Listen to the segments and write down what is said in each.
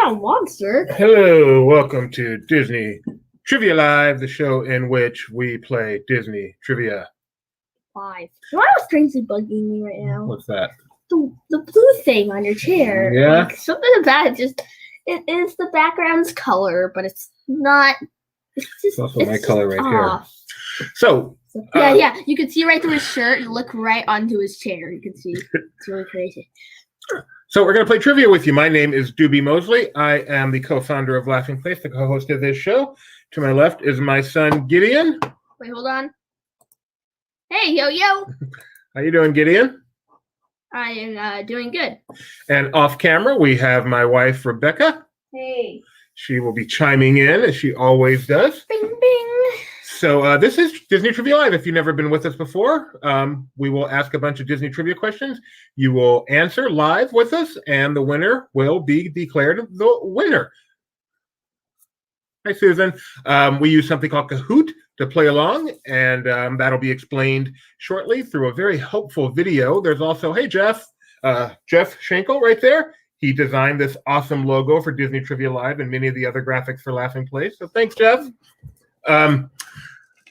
not a monster. Hello, welcome to Disney Trivia Live, the show in which we play Disney Trivia. Live. You know what's strangely bugging me right now? What's that? The blue thing on your chair. Yeah. Like, something about it is the background's color, but it's not. It's also my color right here. So yeah. You can see right through his shirt. You look right onto his chair. You can see. It's really crazy. So we're going to play trivia with you. My name is Doobie Mosley. I am the co-founder of Laughing Place, the co-host of this show. To my left is my son, Gideon. Wait, hold on. Hey, yo. How you doing, Gideon? I am doing good. And off camera, we have my wife, Rebecca. Hey. She will be chiming in, as she always does. Bing, bing. So this is Disney Trivia Live. If you've never been with us before, we will ask a bunch of Disney trivia questions. You will answer live with us, and the winner will be declared the winner. Hi, Susan. We use something called Kahoot to play along, and that'll be explained shortly through a very helpful video. There's also, hey, Jeff Schenkel right there. He designed this awesome logo for Disney Trivia Live and many of the other graphics for Laughing Place. So thanks, Jeff.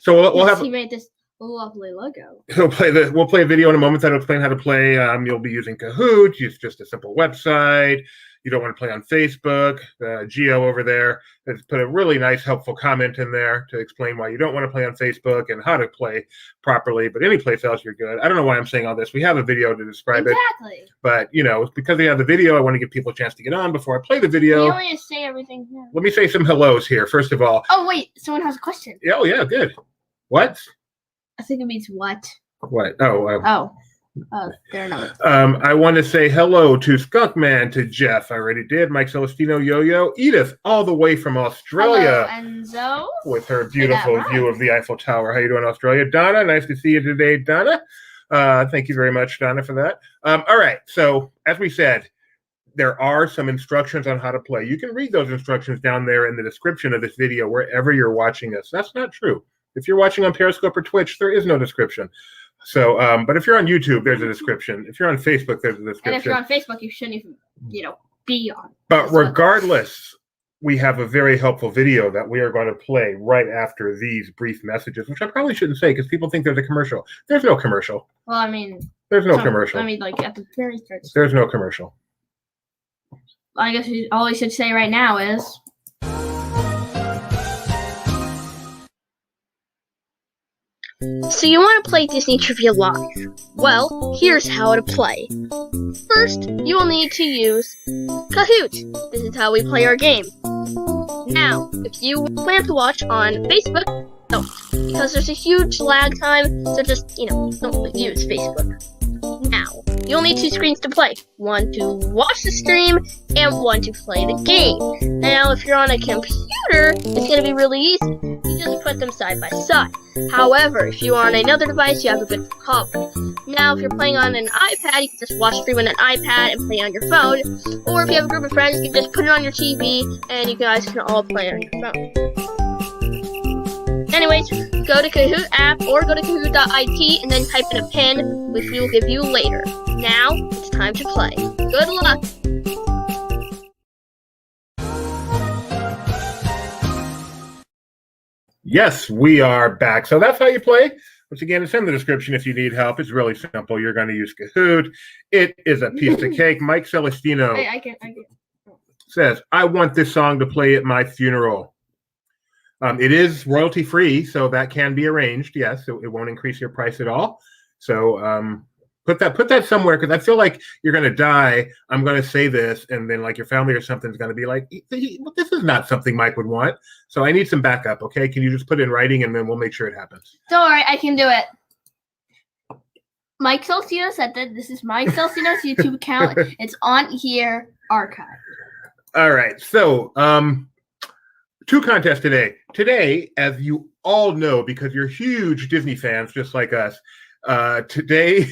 So we'll have. He made this lovely logo. We'll play a video in a moment that'll explain how to play. You'll be using Kahoot. It's just a simple website. You don't want to play on Facebook. Geo over there has put a really nice, helpful comment in there to explain why you don't want to play on Facebook and how to play properly. But any place else, you're good. I don't know why I'm saying all this. We have a video to describe it. But, because we have the video, I want to give people a chance to get on before I play the video. You only have to say everything here. Let me say some hellos here, first of all. Oh, wait. Someone has a question. Oh, yeah, good. What? I think it means what. What? They're not. I want to say hello to Skunkman, to Jeff. I already did. Mike Celestino, Yo-Yo, Edith, all the way from Australia. Hello, Enzo. With her beautiful view of the Eiffel Tower. How you doing, Australia? Donna, nice to see you today, Donna. Thank you very much, Donna, for that. All right. So, as we said, there are some instructions on how to play. You can read those instructions down there in the description of this video, wherever you're watching us. That's not true. If you're watching on Periscope or Twitch, there is no description. So, but if you're on YouTube, there's a description. If you're on Facebook, there's a description. And if you're on Facebook, you shouldn't even, be on. But regardless, we have a very helpful video that we are going to play right after these brief messages, which I probably shouldn't say because people think there's a commercial. There's no commercial. Well, I mean, there's no commercial. I mean, like at the very start. There's no commercial. I guess all we should say right now is. So you want to play Disney Trivia Live? Well, here's how to play. First, you will need to use Kahoot. This is how we play our game. Now, if you plan to watch on Facebook, don't, because there's a huge lag time, so just, don't use Facebook. Now, you'll need two screens to play. One to watch the stream, and one to play the game. Now, if you're on a computer, it's going to be really easy. You just put them side by side. However, if you're on another device, you have a good cover. Now, if you're playing on an iPad, you can just watch stream on an iPad and play on your phone. Or if you have a group of friends, you can just put it on your TV, and you guys can all play on your phone. Anyways, go to Kahoot app or go to Kahoot.it and then type in a pin, which we will give you later. Now, it's time to play. Good luck! Yes, we are back. So that's how you play. Which again, it's in the description if you need help. It's really simple. You're going to use Kahoot. It is a piece of cake. Mike Celestino says, I want this song to play at my funeral. It is royalty free, so that can be arranged. Yes, it won't increase your price at all. So put that somewhere, because I feel like you're going to die. I'm going to say this, and then like your family or something is going to be like, this is not something Mike would want. So I need some backup. Okay, can you just put it in writing, and then we'll make sure it happens. Don't worry, I can do it. Mike Celestino said that this is Mike Celestino's YouTube account. It's on here, archived. All right, so two contests today. Today, as you all know, because you're huge Disney fans just like us, today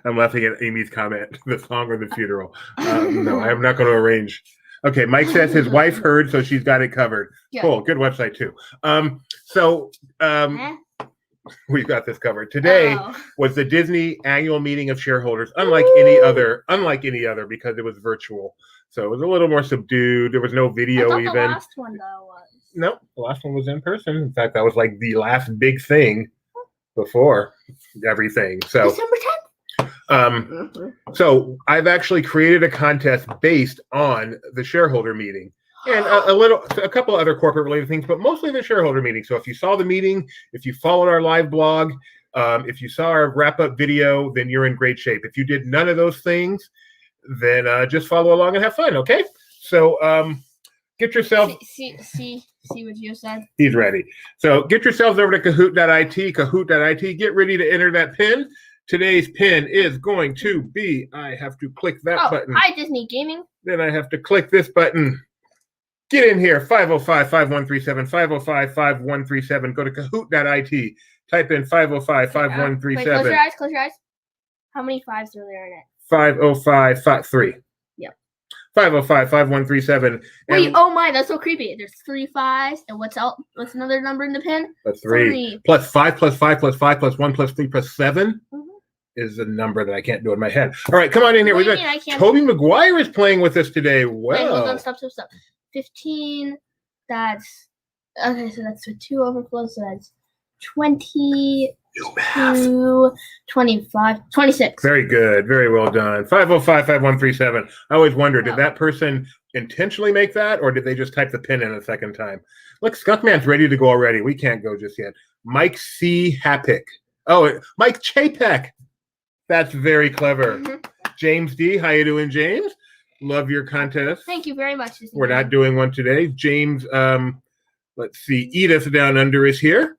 I'm laughing at Amy's comment, the song or the funeral. No, I'm not going to arrange. Okay, Mike says his wife heard, so she's got it covered. Good. Cool, good website too. we've got this covered. Today was the Disney annual meeting of shareholders, unlike any other, because it was virtual. So it was a little more subdued. There was no video even. The last one though was. No, the last one was in person. In fact, that was like the last big thing before everything. So December 10th. So I've actually created a contest based on the shareholder meeting. And a couple other corporate related things, but mostly the shareholder meeting. So if you saw the meeting, if you followed our live blog, if you saw our wrap up video, then you're in great shape. If you did none of those things, then just follow along and have fun. Okay. So get yourself. See what you said. He's ready. So get yourselves over to Kahoot.it. Kahoot.it. Get ready to enter that pin. Today's pin is going to be. I have to click that button. Hi Disney Gaming. Then I have to click this button. Get in here, 505-5137, 505-5137. Go to Kahoot.it. Type in 505-5137. Wait, close your eyes. How many fives are there in it? 505-3. Yep. 505-5137. Wait, oh my, that's so creepy. There's 3 5s, and what's another number in the pin? A 3. Plus 5 plus 5 plus 5 plus 1 plus 3 plus 7 is a number that I can't do in my head. All right, come on in here. Toby Maguire is playing with us today. Well. Wait, hold on, stop. 15, that's okay, so that's 2 overflows, so that's 22, 25, 26. Very good, very well done. 505-5137. I always wonder, did that person intentionally make that, or did they just type the pin in a second time? Look, Skunkman's ready to go already. We can't go just yet. Mike C. Hapik. Oh, Mike Chapek. That's very clever. James D. How you doing, James? Love your contest. Thank you very much. We're not doing one today. James, let's see. Edith Down Under is here,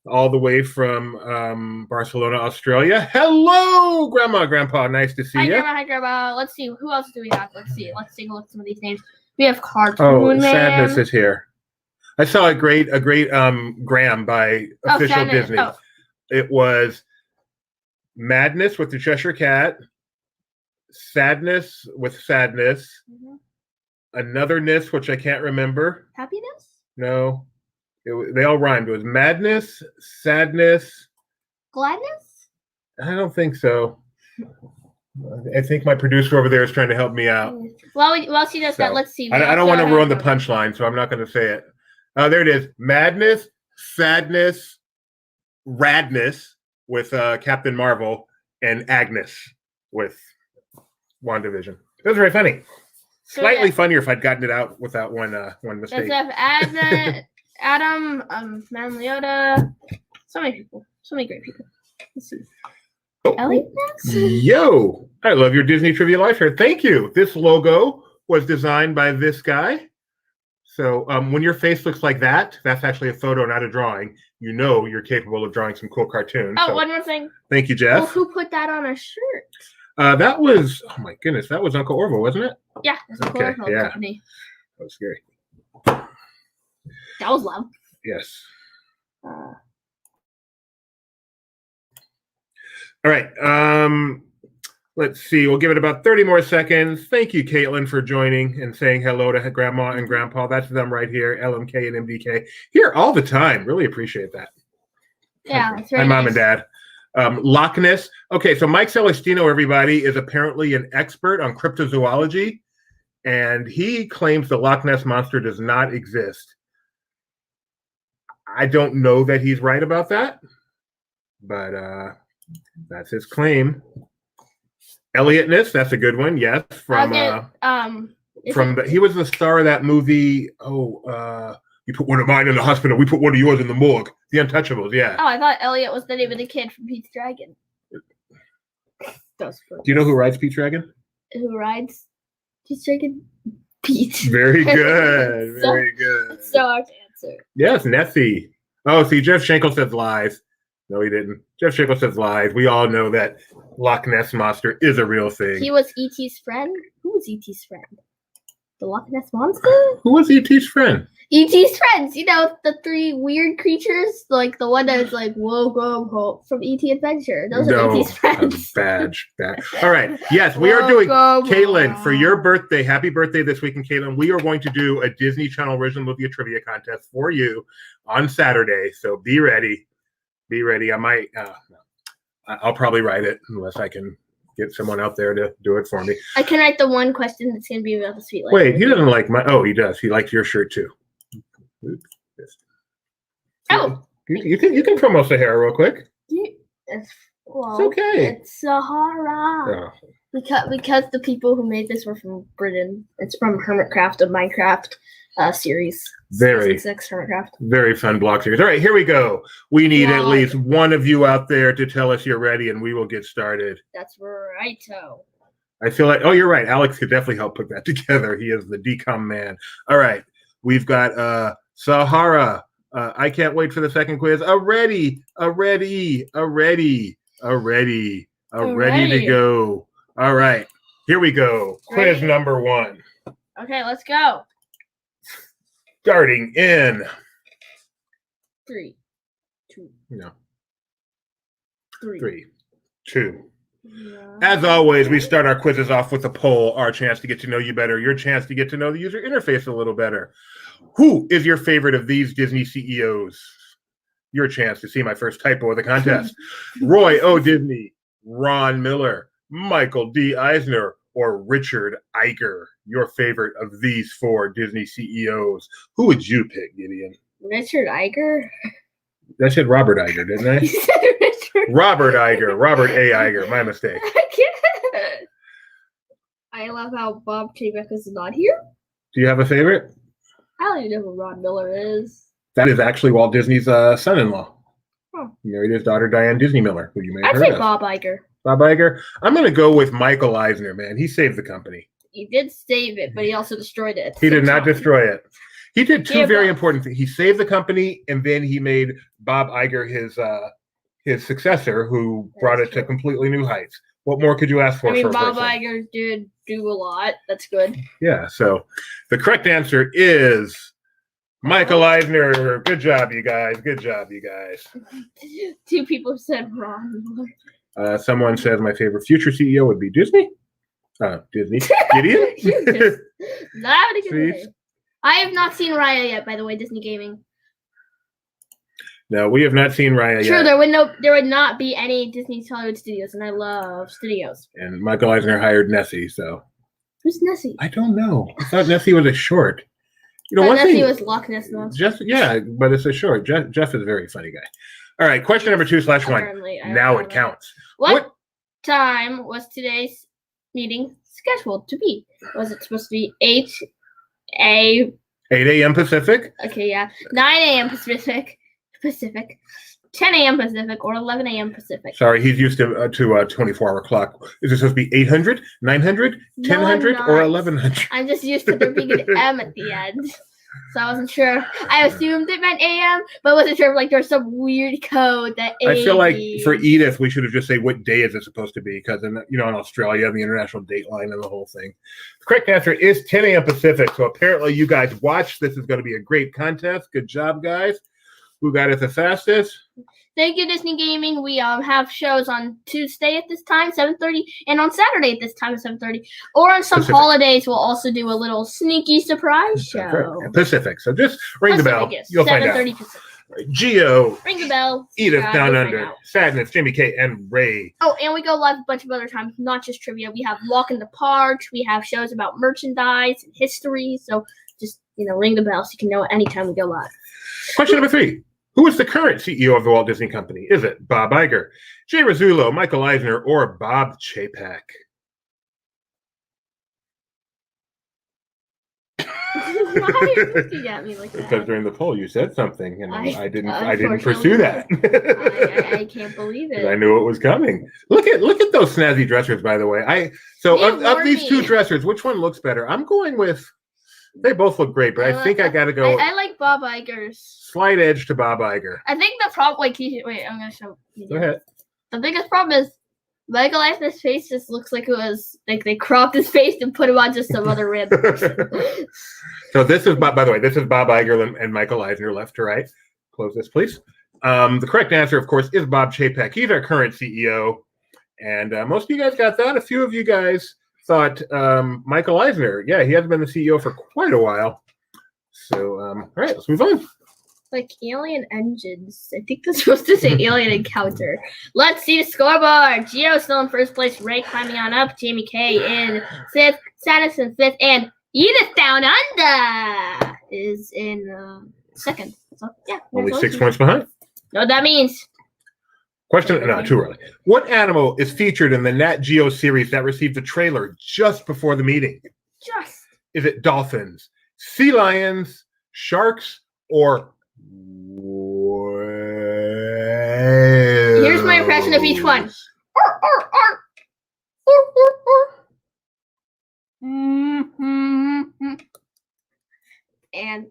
all the way from Barcelona, Australia. Hello, Grandma, Grandpa. Nice to see you. Hi, Grandma. Let's see. Who else do we have? Let's take a look at some of these names. We have Cartoon Man. Sadness is here. I saw a great gram by Official Disney. It was Madness with the Cheshire Cat. Sadness with Sadness, Anotherness, which I can't remember. Happiness? No, they all rhymed. It was Madness, Sadness, Gladness. I don't think so. I think my producer over there is trying to help me out. Well, she does that. Let's see. I don't want to ruin the punchline, so I'm not going to say it. There it is. Madness, Sadness, Radness with Captain Marvel, and Agnes with WandaVision. It was very funny. So slightly funnier if I'd gotten it out without one mistake. Adam, Madame Leota, so many people, so many great people. Let's see. Elliot next? Yo, I love your Disney Trivia Live here. Thank you. This logo was designed by this guy. So when your face looks like that, that's actually a photo, not a drawing. You know you're capable of drawing some cool cartoons. Oh, so, one more thing. Thank you, Jeff. Well, who put that on a shirt? That was, oh my goodness, that was Uncle Orville, wasn't it? Yeah, that's Uncle Orville. Yeah. That was scary. That was loud. Yes. All right. Let's see. We'll give it about 30 more seconds. Thank you, Caitlin, for joining and saying hello to Grandma and Grandpa. That's them right here, LMK and MDK. Here all the time. Really appreciate that. Yeah, that's very nice. Mom and Dad. Loch Ness. Okay, so Mike Celestino, everybody, is apparently an expert on cryptozoology, and he claims the Loch Ness Monster does not exist. I don't know that he's right about that, but that's his claim. Elliotness, that's a good one. Yes, he was the star of that movie. You put one of mine in the hospital. We put one of yours in the morgue. The Untouchables, yeah. Oh, I thought Elliot was the name of the kid from Pete's Dragon. Do you know who rides Pete's Dragon? Who rides Pete's Dragon? Pete. Very good. Very good. It's so hard to answer. Yes, Nessie. Oh, see, Jeff Schenkel says lies. No, he didn't. Jeff Schenkel says lies. We all know that Loch Ness Monster is a real thing. He was E.T.'s friend? Who was E.T.'s friend? The Loch Ness Monster? Who was E.T.'s friend? E.T.'s friends, you know, the 3 weird creatures, like the one that's like, whoa, go home from E.T. Adventure. Those are E.T.'s friends. Bad. All right. Yes, we are doing, Caitlin, for your birthday, happy birthday this weekend, Caitlin. We are going to do a Disney Channel original movie trivia contest for you on Saturday. So be ready. Be ready. I might. I'll probably write it unless I can get someone out there to do it for me. I can write the one question that's going to be about the sweet life. Wait, he doesn't like my. Oh, he does. He likes your shirt too. Oh, you can promote Sahara real quick. Well, it's okay. It's Sahara. Oh. Because the people who made this were from Britain. It's from Hermitcraft, a Minecraft series. Very fun blog series. All right, here we go. We need at least one of you out there to tell us you're ready, and we will get started. That's righto. I feel like, oh, you're right. Alex could definitely help put that together. He is the decom man. All right, we've got Sahara. I can't wait for the second quiz. Ready to go. All right, here we go. Quiz number 1. Okay, let's go. Starting in 3, 2. No. 3, 2. Yeah. As always, we start our quizzes off with a poll, our chance to get to know you better, your chance to get to know the user interface a little better. Who is your favorite of these Disney CEOs? Your chance to see my first typo of the contest. Roy O. Disney, Ron Miller, Michael D. Eisner, or Richard Iger, your favorite of these 4 Disney CEOs. Who would you pick, Gideon? Richard Iger? I said Robert Iger, didn't I? You said Richard. Robert Iger. Robert A. Iger. My mistake. I love how Bob Chapek is not here. Do you have a favorite? I don't even know who Ron Miller is. That is actually Walt Disney's son-in-law. Huh. He married his daughter, Diane Disney Miller, who you may have heard of. I'd say Bob Iger. Bob Iger. I'm going to go with Michael Eisner, man. He saved the company. He did save it, but he also destroyed it. He did not destroy it. He did 2 very important things. He saved the company, and then he made Bob Iger his successor, who brought it to completely new heights. What more could you ask for? I mean, Bob Iger did do a lot. That's good. Yeah, so the correct answer is Michael Eisner. Good job, you guys. Good job, you guys. 2 people said Ron Miller. Someone says my favorite future CEO would be Disney. Disney. Gideon? I have not seen Raya yet, by the way, Disney Gaming. No, we have not seen Raya yet. Sure, there would not be any Disney Hollywood studios, and I love studios. And Michael Eisner hired Nessie, so. Who's Nessie? I don't know. I thought Nessie was a short. Nessie was Loch Ness Monster. Yeah, but it's a short. Jeff is a very funny guy. All right, question number 2/1. Now it counts. What time was today's meeting scheduled to be? Was it supposed to be 8 a.m. Pacific? Okay, yeah. 9 a.m. Pacific, 10 a.m. Pacific, or 11 a.m. Pacific. Sorry, he's used to a 24-hour clock. Is it supposed to be 800, 900, 1000, or 1100? I'm just used to there being an M at the end. So I wasn't sure. I assumed it meant AM, but wasn't sure if there's some weird code that I feel like for Edith, we should have just said what day is it supposed to be, because in Australia, the international date line and the whole thing. The correct answer is 10 a.m. Pacific. So apparently you guys watched. This is going to be a great contest. Good job, guys. Who got it the fastest? Thank you, Disney Gaming. We have shows on Tuesday at this time, 7:30, and on Saturday at this time, 7:30. Or on some holidays, we'll also do a little sneaky surprise show. Pacific. So just ring the bell. You'll find out. 7:30 Pacific. Geo. Ring the bell. Edith Down Under. Sadness, Jimmy K, and Ray. Oh, and we go live a bunch of other times, not just trivia. We have Walk in the Park. We have shows about merchandise and history. So just, ring the bell so you can know anytime we go live. Question number 3. Who is the current CEO of the Walt Disney Company? Is it Bob Iger, Jay Rizzullo, Michael Eisner, or Bob Chapek? Why are you looking at me like that? Because during the poll you said something, and I didn't pursue that. I can't believe it. I knew it was coming. Look at those snazzy dressers, by the way. Of these 2 dressers, which one looks better? I'm going with. They both look great, but I think I got to go. I like Bob Iger's. Slight edge to Bob Iger. I think the problem, wait, I'm going to show you. Go ahead. The biggest problem is Michael Eisner's face just looks like it was, they cropped his face and put him on just some other random person. So this is, by the way, this is Bob Iger and Michael Eisner, left to right. Close this, please. The correct answer, of course, is Bob Chapek. He's our current CEO. And most of you guys got that. A few of you guys thought Michael Eisner. Yeah, he hasn't been the CEO for quite a while. So, all right, let's move on. Like alien engines. I think that's supposed to say alien encounter. Let's see the scoreboard. Gio still in first place. Ray climbing on up. Jamie K in fifth. Sanis in fifth. And Edith Down Under is in second. So, yeah. Only 6 points behind. No, that means. Question, no, too early. What animal is featured in the Nat Geo series that received a trailer just before the meeting? Is it dolphins, sea lions, sharks, or whales? Here's my impression of each one. And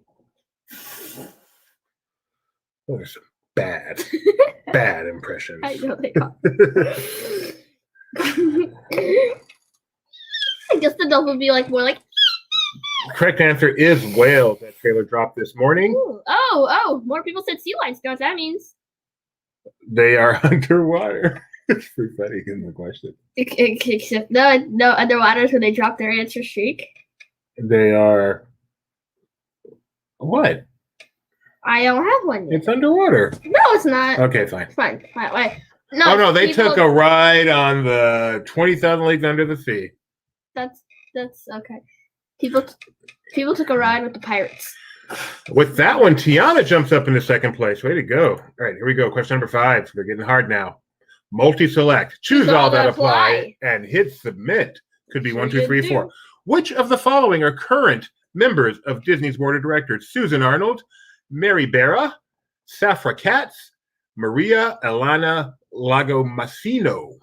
those are some bad impressions. I know they are. I guess the dolphin would be like more like. The correct answer is whales. That trailer dropped this morning. Ooh. Oh! More people said sea lions. You know what that means? They are underwater. It's pretty funny in the question. Except no underwater when they drop their answer streak. They are what? I don't have one yet. It's underwater. No, it's not. Okay, fine. Fine. Wait. No. Oh no, they took a ride on the 20,000 Leagues Under the Sea. That's okay. People took a ride with the pirates. With that one, Tiana jumps up into second place. Way to go. All right, here we go. Question number 5. They're getting hard now. Multi-select. Choose all that apply and hit submit. Could be 1, 2, 3, 4. Which of the following are current members of Disney's board of directors? Susan Arnold, Mary Barra, Safra Katz, Maria Elana Lagomasino.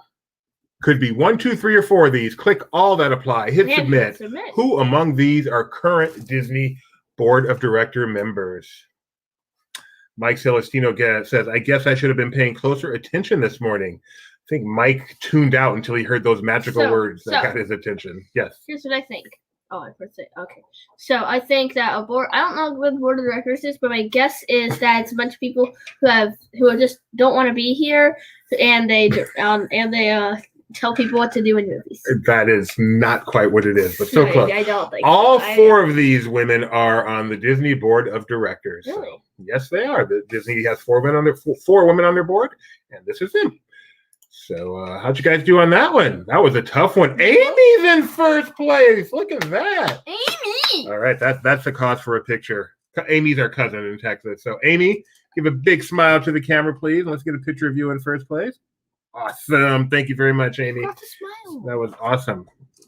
Could be 1, 2, 3, or 4 of these. Click all that apply. Hit submit. Who among these are current Disney board of director members? Mike Celestino says, I guess I should have been paying closer attention this morning. I think Mike tuned out until he heard those magical words that got his attention. Yes. Here's what I think. Oh, I first say okay. So I think that a board. I don't know what the board of directors is, but my guess is that it's a bunch of people who just don't want to be here, and they tell people what to do in movies. That is not quite what it is, but so close. I don't think all 4 of these women are on the Disney board of directors. Really? So, yes, they are. Disney has 4 women on their board, and this is them. So how'd you guys do on that one? That was a tough one. Amy's in first place. Look at that. Amy. All right, that's a cause for a picture. Amy's our cousin in Texas. So Amy, give a big smile to the camera, please. Let's get a picture of you in first place. Awesome. Thank you very much, Amy. I have to smile. That was awesome.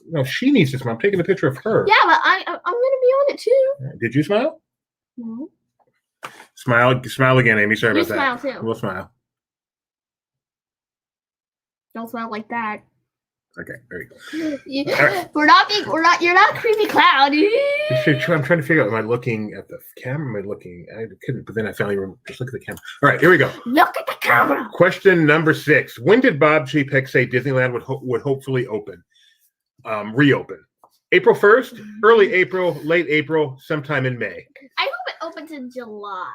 No, she needs to smile. I'm taking a picture of her. Yeah, but I'm going to be on it too. Did you smile? No. Smile again, Amy. Sorry You about that. smile too. We'll smile. Don't smile like that. Okay, there you go. Right. You're not a creepy clown. I'm trying to figure out, am I looking at the camera? Am I looking? I couldn't, but then I finally remember. Just look at the camera. All right, here we go. Look at the camera. Question number 6. When did Bob Chapek say Disneyland would hopefully reopen? April 1st, early April, late April, sometime in May. I hope it opens in July.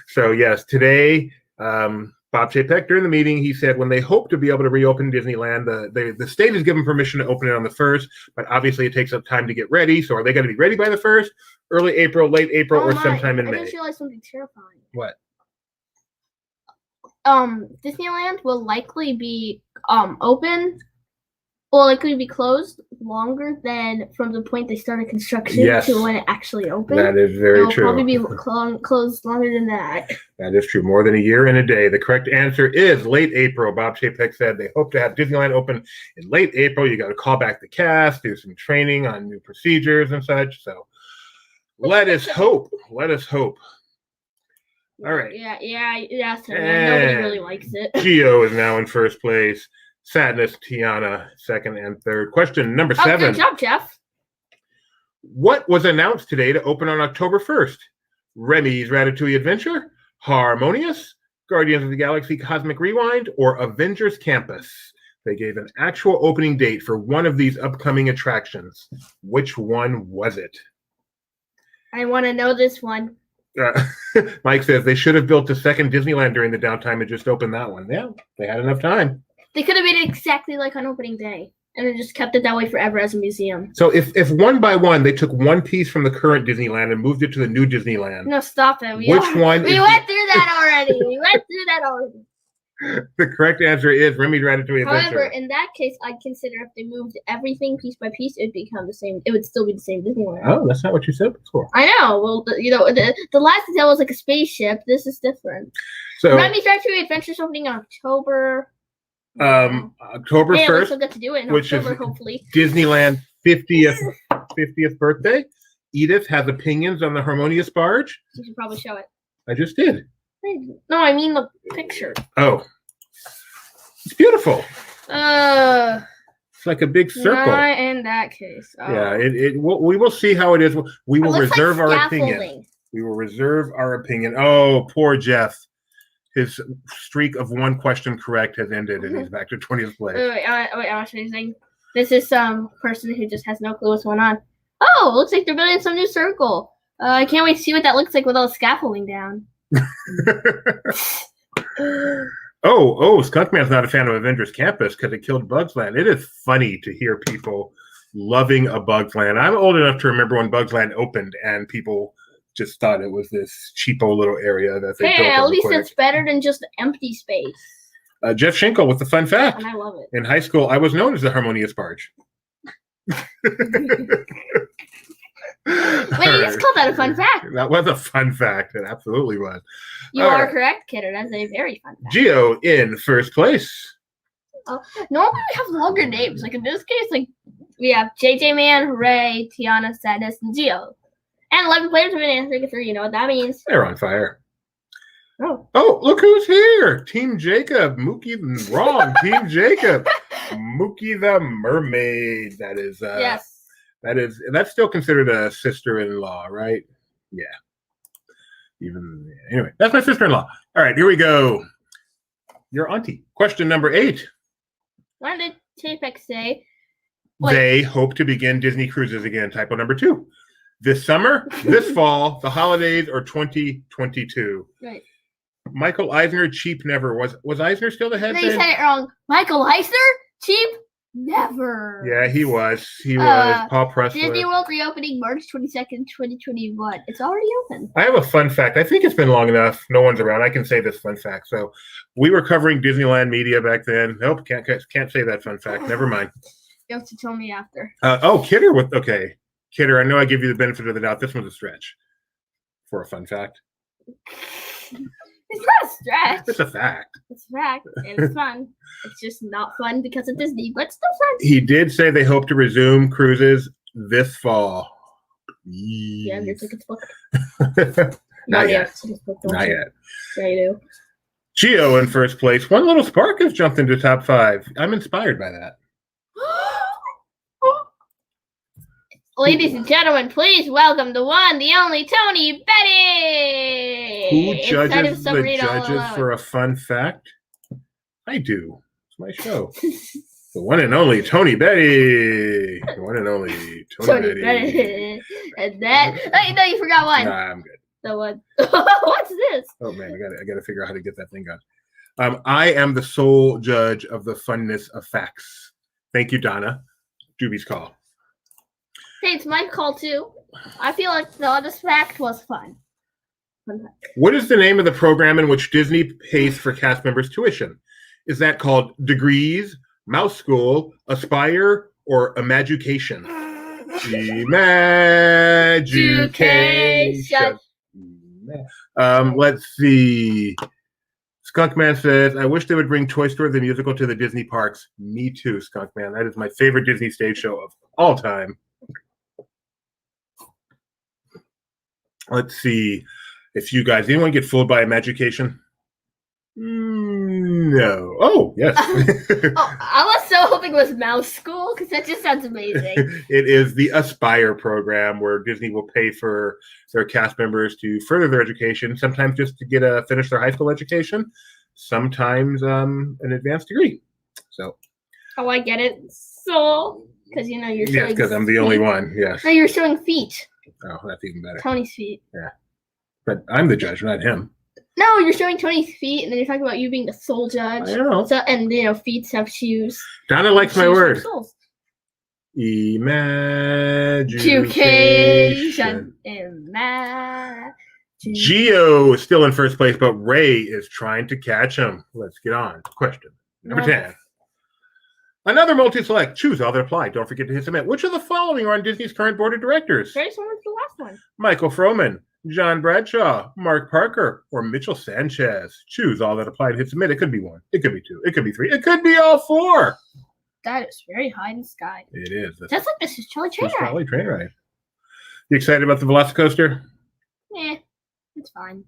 So yes, today, Bob Chapek, during the meeting, he said when they hope to be able to reopen Disneyland, the state is given permission to open it on the 1st, but obviously it takes up time to get ready. So are they going to be ready by the 1st, early April, late April, or sometime in May? I just realized something terrifying. What? Disneyland will likely be open, or likely be closed longer than from the point they started construction to when it actually opened. That is very true. It will probably be closed longer than that. That is true. More than a year and a day. The correct answer is late April. Bob Chapek said they hope to have Disneyland open in late April. You got to call back the cast, do some training on new procedures and such. So let us hope. Let us hope. All right. Yeah. So nobody really likes it. Gio is now in first place. Sadness, Tiana, second and third. Question number 7. Good job, Jeff. What was announced today to open on October 1st? Remy's Ratatouille Adventure, Harmonious, Guardians of the Galaxy Cosmic Rewind, or Avengers Campus? They gave an actual opening date for one of these upcoming attractions. Which one was it? I want to know this one. Mike says they should have built a second Disneyland during the downtime and just opened that one. Yeah, they had enough time. They could have made it exactly like on opening day. And they just kept it that way forever as a museum. So if one by one they took one piece from the current Disneyland and moved it to the new Disneyland. No, stop it. We went through that already. The correct answer is Remy's Ratatouille Adventure. However, in that case, I'd consider if they moved everything piece by piece, it'd become the same. It would still be the same Disneyland. Oh, that's not what you said before. I know. Well, the last example was like a spaceship. This is different. So Remy's Ratatouille Adventure's opening in October. October 1st, we'll get to do it in which October, is hopefully. Disneyland 50th birthday. Edith has opinions on the Harmonious Barge. You should probably show it. I just did. No, I mean the picture. Oh. It's beautiful. It's like a big circle. Not in that case. Oh. Yeah, we will see how it is. We will reserve like our opinion. We will reserve our opinion. Oh, poor Jeff. His streak of one question correct has ended, and he's back to 20th place. Wait, this is some person who just has no clue what's going on. Oh, it looks like they're building some new circle. I can't wait to see what that looks like with all the scaffolding down. Oh, Skunkman's not a fan of Avengers Campus because it killed Bugs Land. It is funny to hear people loving a Bugs Land. I'm old enough to remember when Bugs Land opened and people just thought it was this cheapo little area that they built. Hey, at least it's better than just empty space. Jeff Schinkel with the fun fact. And I love it. In high school, I was known as the Harmonious Barge. Wait, you just called that a fun fact. That was a fun fact. It absolutely was. You are correct, Kidder. That's a very fun fact. Geo in first place. Normally we have longer names. Like in this case, like we have JJ Man, Hooray, Tiana, Sadness, and Geo. And 11 players have been answering through. You know what that means. They're on fire. Oh, look who's here. Team Jacob. Mookie wrong. Team Jacob. Mookie the Mermaid. That is yes. That's still considered a sister-in-law, right? Yeah. Anyway, that's my sister-in-law. All right, here we go. Your auntie. Question number 8. What did Chapek say? They hope to begin Disney cruises again. Typo number 2. This summer, this fall, the holidays, or 2022. Right. Michael Eisner, cheap never. Was Eisner still the head? No, you said it wrong. Michael Eisner, cheap never. Yeah, he was. He was. Paul Pressler. Disney World reopening March 22nd, 2021. It's already open. I have a fun fact. I think it's been long enough. No one's around. I can say this fun fact. So we were covering Disneyland media back then. Nope, can't say that fun fact. Never mind. You have to tell me after. Kidder okay. Kidder, I know I give you the benefit of the doubt. This one's a stretch for a fun fact. It's not a stretch. It's a fact. It's a fact, and it's fun. It's just not fun because of Disney, but still fun. He did say they hope to resume cruises this fall. Yeah, your tickets booked. Not yet. Not yet. Yeah, you do. Geo in first place. One Little Spark has jumped into top 5. I'm inspired by that. Ladies and gentlemen, please welcome the one, the only Tony Betty. Who judges the judges for a fun fact? I do. It's my show. The one and only Tony Betty. The one and only Tony Betty. And that. Oh, no, you forgot one. Nah, I'm good. The one. What's this? Oh man, I gotta figure out how to get that thing going. I am the sole judge of the funness of facts. Thank you, Donna. Doobie's call. Hey, it's my call too. I feel like the honest fact was fun. What is the name of the program in which Disney pays for cast members' tuition? Is that called Degrees, Mouse School, Aspire, or Imaducation? Imaducation. Let's see. Skunkman says, I wish they would bring Toy Story the Musical to the Disney parks. Me too, Skunkman. That is my favorite Disney stage show of all time. Let's see if you guys, anyone get fooled by Imaducation? No. Oh, yes. I was so hoping it was Mouse School because that just sounds amazing. It is the Aspire program where Disney will pay for their cast members to further their education, sometimes just to finish their high school education, sometimes an advanced degree. So. Oh, I get it. So, because you're showing. Yes, because I'm the only one. Yes. No, you're showing feet. Oh, that's even better. Tony's feet. Yeah. But I'm the judge, not him. No, you're showing Tony's feet, and then you're talking about you being the sole judge. I know. So, and, feet have shoes. Donna likes my word. Education. Geo is still in first place, but Ray is trying to catch him. Let's get on. Question number 10. Another multi-select. Choose all that apply. Don't forget to hit submit. Which of the following are on Disney's current board of directors? Very similar to the last one. Michael Froman, John Bradshaw, Mark Parker, or Mitchell Sanchez. Choose all that apply to hit submit. It could be 1. It could be 2. It could be 3. It could be all 4. That is very high in the sky. It is. Just like this is Charlie Train Ride. Charlie Train Ride. You excited about the Velocicoaster? Yeah, it's fine.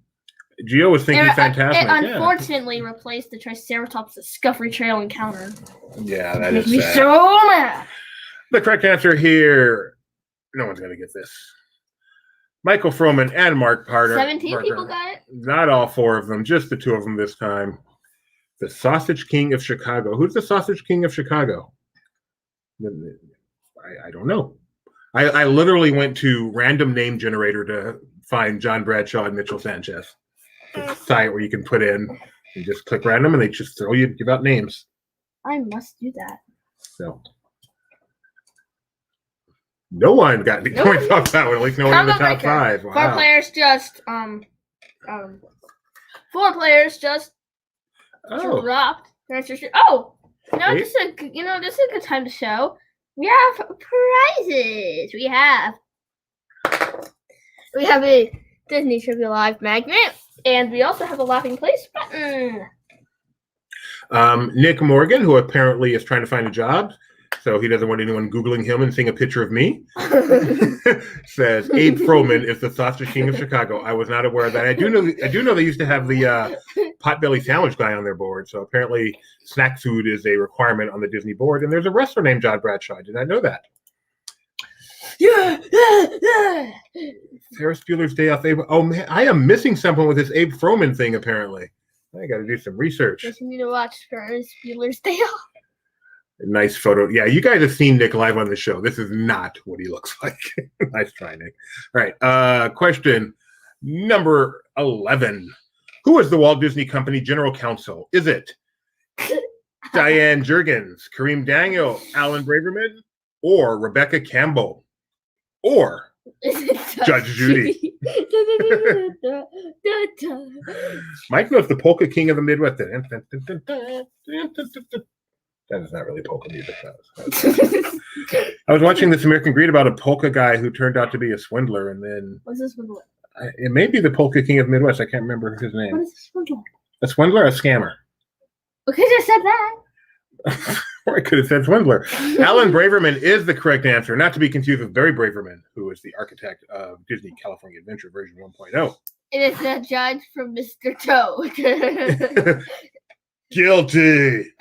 Geo was thinking fantastic. It unfortunately replaced the Triceratops Discovery Trail encounter. Yeah, that is sad. Makes me so mad. The correct answer here, no one's going to get this. Michael Froman and Mark Parker. 17 people got it? Not all 4 of them, just the 2 of them this time. The Sausage King of Chicago. Who's the Sausage King of Chicago? I don't know. I literally went to random name generator to find John Bradshaw and Mitchell Sanchez. It's a site where you can put in and just click random and they just give out names. I must do that. So no one got any points off that one, at least no one in the top 5. Wow. 4 players just dropped. Oh, no, this is a good time to show. We have prizes. We have a Disney Trivia Live magnet, and we also have a laughing place button. Nick Morgan, who apparently is trying to find a job, so he doesn't want anyone Googling him and seeing a picture of me, says Abe Froman is the Sausage King of Chicago. I was not aware of that. I do know they used to have the potbelly sandwich guy on their board, so apparently snack food is a requirement on the Disney board, and there's a wrestler named John Bradshaw. I did not know that. Yeah. Ferris Bueller's Day Off. Oh man, I am missing something with this Abe Froman thing. Apparently, I got to do some research. You need to watch Ferris Bueller's Day Off. Nice photo. Yeah, you guys have seen Nick live on the show. This is not what he looks like. Nice try, Nick. All right. Question number 11. Who is the Walt Disney Company General Counsel? Is it Diane Jurgens, Kareem Daniel, Alan Braverman, or Rebecca Campbell, or Judge Judy? Mike knows the Polka King of the Midwest. That is not really polka music. I was watching This American Greed about a polka guy who turned out to be a swindler, and then what's a swindler? It may be the Polka King of the Midwest. I can't remember his name. What is a swindler? A swindler, or a scammer? Okay, I said that. Or I could have said swindler. Alan Braverman is the correct answer, not to be confused with Barry Braverman, who is the architect of Disney California Adventure version 1.0. It is the judge from Mr. Toad. Guilty.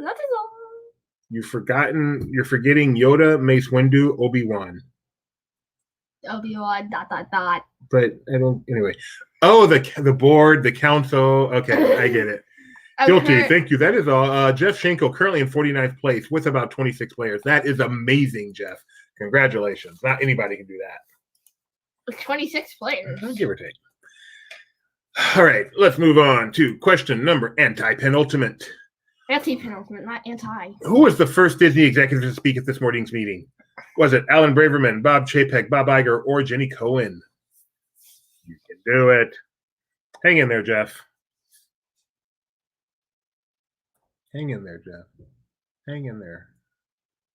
That is all. You're forgetting Yoda, Mace Windu, Obi-Wan. Obi-Wan, ... But I don't, anyway. Oh, the board, the council. Okay, I get it. Guilty, thank you. That is all. Jeff Schenkel currently in 49th place with about 26 players. That is amazing, Jeff. Congratulations. Not anybody can do that. With 26 players. Give or take. All right, let's move on to question number anti-penultimate. Anti-penultimate, not anti. Who was the first Disney executive to speak at this morning's meeting? Was it Alan Braverman, Bob Chapek, Bob Iger, or Jenny Cohen? You can do it. Hang in there, Jeff. Hang in there, Jeff. Hang in there.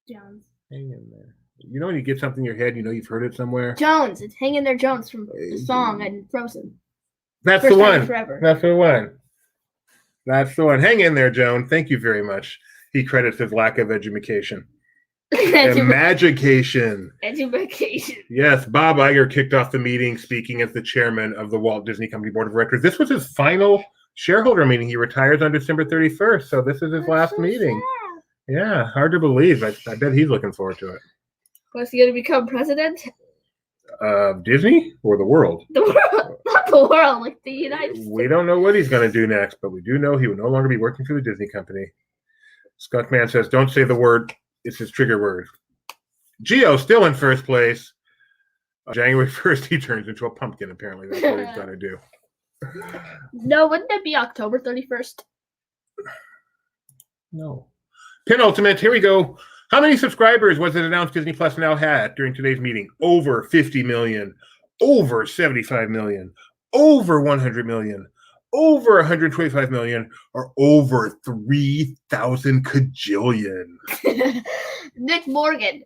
Jones. Hang in there. You know when you get something in your head, you know you've heard it somewhere? Jones. It's Hang in There Jones from the song and Frozen. That's First the one. Forever. That's the one. That's the one. Hang in there, Joan. Thank you very much. He credits his lack of education. Education. Yes, Bob Iger kicked off the meeting speaking as the chairman of the Walt Disney Company Board of Directors. This was his final shareholder meeting. He retires on December 31st, so this is his last meeting. Sad. Yeah, hard to believe. I bet he's looking forward to it. Was he going to become president? Of Disney or the world? The world, not the world, like the United States. We don't know what he's going to do next, but we do know he will no longer be working for the Disney Company. Skunkman says, don't say the word. It's his trigger word. Geo still in first place. January 1st, he turns into a pumpkin, apparently. That's what he's going to do. No, wouldn't that be October 31st? No. Penultimate, here we go. How many subscribers was it announced Disney Plus now had during today's meeting? Over 50 million, over 75 million, over 100 million, over 125 million, or over 3,000 kajillion. Nick Morgan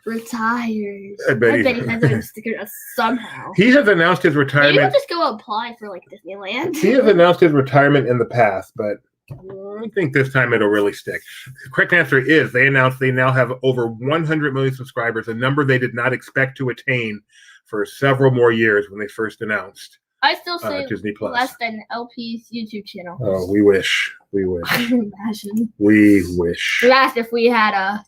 retires. I bet he has to stick it somehow. He has announced his retirement. Maybe he'll just go apply for like Disneyland. He has announced his retirement in the past, but I think this time it'll really stick. The correct answer is they announced they now have over 100 million subscribers, a number they did not expect to attain for several more years when they first announced. I still say Disney Plus. Less than LP's YouTube channel. Oh, we wish. We wish. Imagine. We wish. Last if we had a.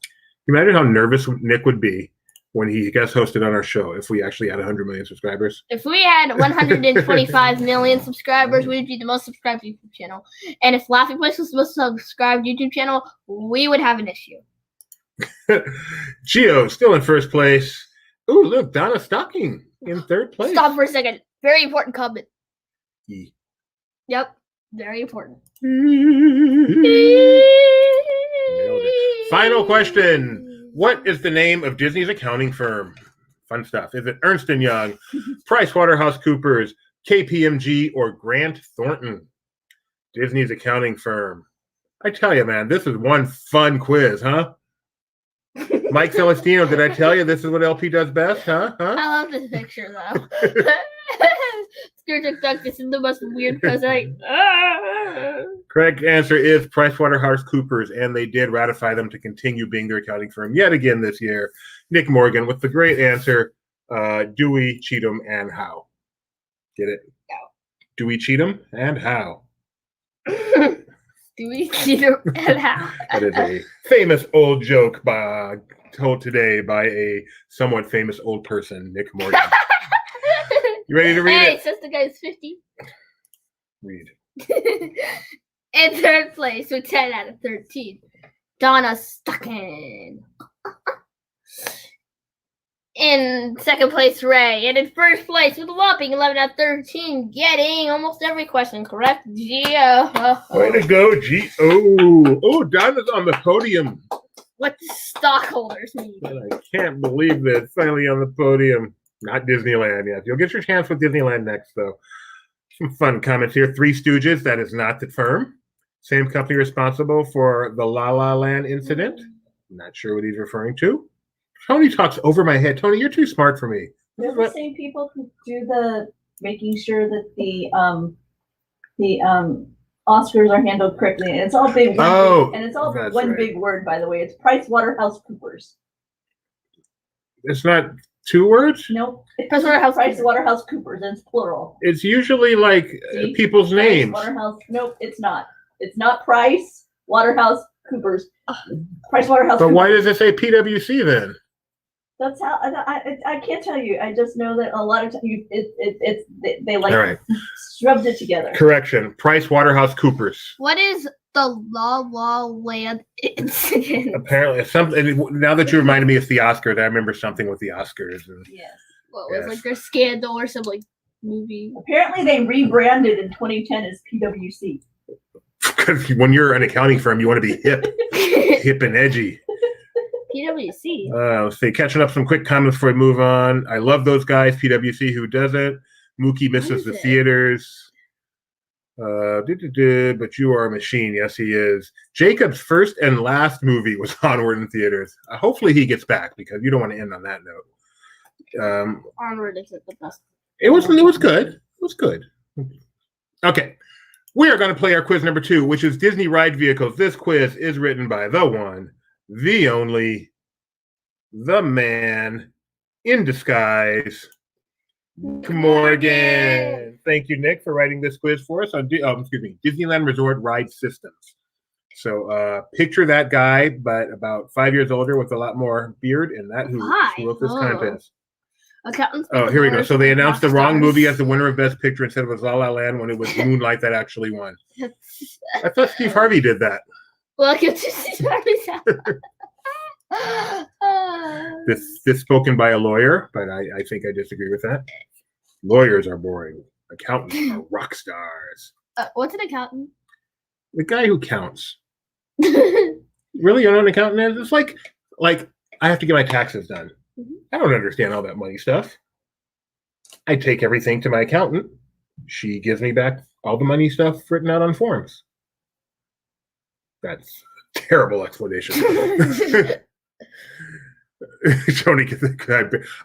Imagine how nervous Nick would be when he guest hosted on our show if we actually had 100 million subscribers. If we had 125 million subscribers, we'd be the most subscribed YouTube channel. And if Laughing Place was the most subscribed YouTube channel, we would have an issue. Gio still in first place. Ooh, look, Donna Stocking in third place. Stop for a second. Very important comment. E. Yep, very important. Nailed it. Final question. What is the name of Disney's accounting firm? Fun stuff. Is it Ernst & Young, PricewaterhouseCoopers, KPMG, or Grant Thornton? Disney's accounting firm. I tell you, man, this is one fun quiz, huh? Mike Celestino, did I tell you this is what LP does best, huh? I love this picture, though. Scrooge McDuck, this is the most weird present. Correct answer is PricewaterhouseCoopers, and they did ratify them to continue being their accounting firm yet again this year. Nick Morgan with the great answer, Dewey, Cheatham, and Howe. Get it? No. Dewey, Cheatham, and Howe. Dewey, Cheatham, and Howe. That is a famous old joke told today by a somewhat famous old person, Nick Morgan. You ready to read it? Hey, since the guy's 50. Read. In third place with 10 out of 13, Donna Stocking. In second place, Ray. And in first place with a whopping 11 out of 13, getting almost every question correct, Gio. Way to go, Gio. Oh, Donna's on the podium. What do stockholders mean? I can't believe that. Finally on the podium. Not Disneyland yet. You'll get your chance with Disneyland next, though. Some fun comments here. Three Stooges, that is not the firm. Same company responsible for the La La Land incident. Not sure what he's referring to. Tony talks over my head. Tony, you're too smart for me. They're the same people who do the making sure that the Oscars are handled correctly. And it's all big. And it's all one big word, by the way. It's PricewaterhouseCoopers. It's not two words? Nope. It's PricewaterhouseCoopers, and it's plural. It's usually like people's names. Nope, it's not. It's not PricewaterhouseCoopers. PricewaterhouseCoopers. But why does it say PwC then? That's how I can't tell you. I just know that a lot of times they like shoved it together. Correction. PricewaterhouseCoopers. What is the La La Land incident? Apparently, something. Now that you reminded me of the Oscars, I remember something with the Oscars. And, yes. What was like their scandal or some like movie? Apparently, they rebranded in 2010 as PwC. Because when you're an accounting firm, you want to be hip and edgy. PwC. Let's see. Catching up some quick comments before we move on. I love those guys. PwC, who does it? Mookie misses the theaters. But you are a machine. Yes, he is. Jacob's first and last movie was Onward in theaters. Hopefully he gets back because you don't want to end on that note. Onward isn't the best. It was good. It was good. Okay. We are going to play our quiz number 2, which is Disney Ride Vehicles. This quiz is written by the one, the only, the man in disguise, Morgan. Thank you, Nick, for writing this quiz for us on Disneyland Resort Ride Systems. So picture that guy, but about 5 years older with a lot more beard, and that who wrote this contest. Oh, here we go. So they announced the wrong movie as the winner of Best Picture instead of it was La La Land when it was Moonlight that actually won. I thought Steve Harvey did that. Welcome to Steve Harvey's house. This spoken by a lawyer, but I think I disagree with that. Lawyers are boring. Accountants are rock stars. What's an accountant? The guy who counts. Really, you know what an accountant is? It's like Like, I have to get my taxes done. I don't understand all that money stuff. I take everything to my accountant. She gives me back all the money stuff written out on forms. That's a terrible explanation. Tony,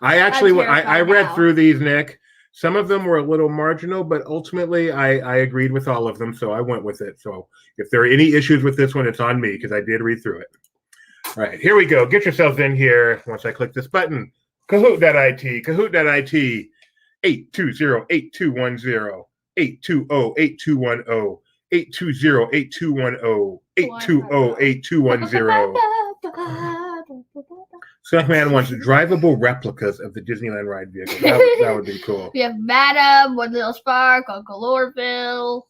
I read through these, Nick. Some of them were a little marginal, but ultimately I agreed with all of them, so I went with it. So if there are any issues with this one, it's on me because I did read through it. All right, here we go. Get yourselves in here once I click this button. Kahoot.it, Kahoot.it, 820-8210, 820-8210, 820-8210, 820-8210. Snackman wants drivable replicas of the Disneyland Ride Vehicles. That would be cool. We have Madam, One Little Spark, Uncle Orville,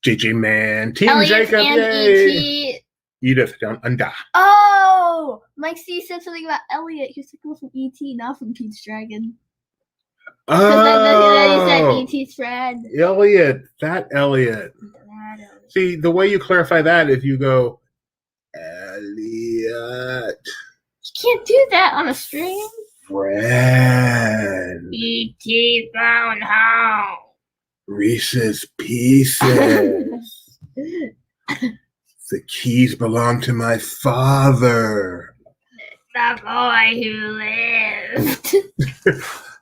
JJ Man, Team Elliot Jacob, and E.T. Edith down under. Oh, Mike C said something about Elliot. He was talking from E.T., not from Pete's Dragon. Then he said E.T.'s friend. Elliot, that Elliot. See, the way you clarify that is you go, Elliot. You can't do that on a stream. Friend. E.T. found home. Reese's Pieces. The keys belong to my father. The boy who lived.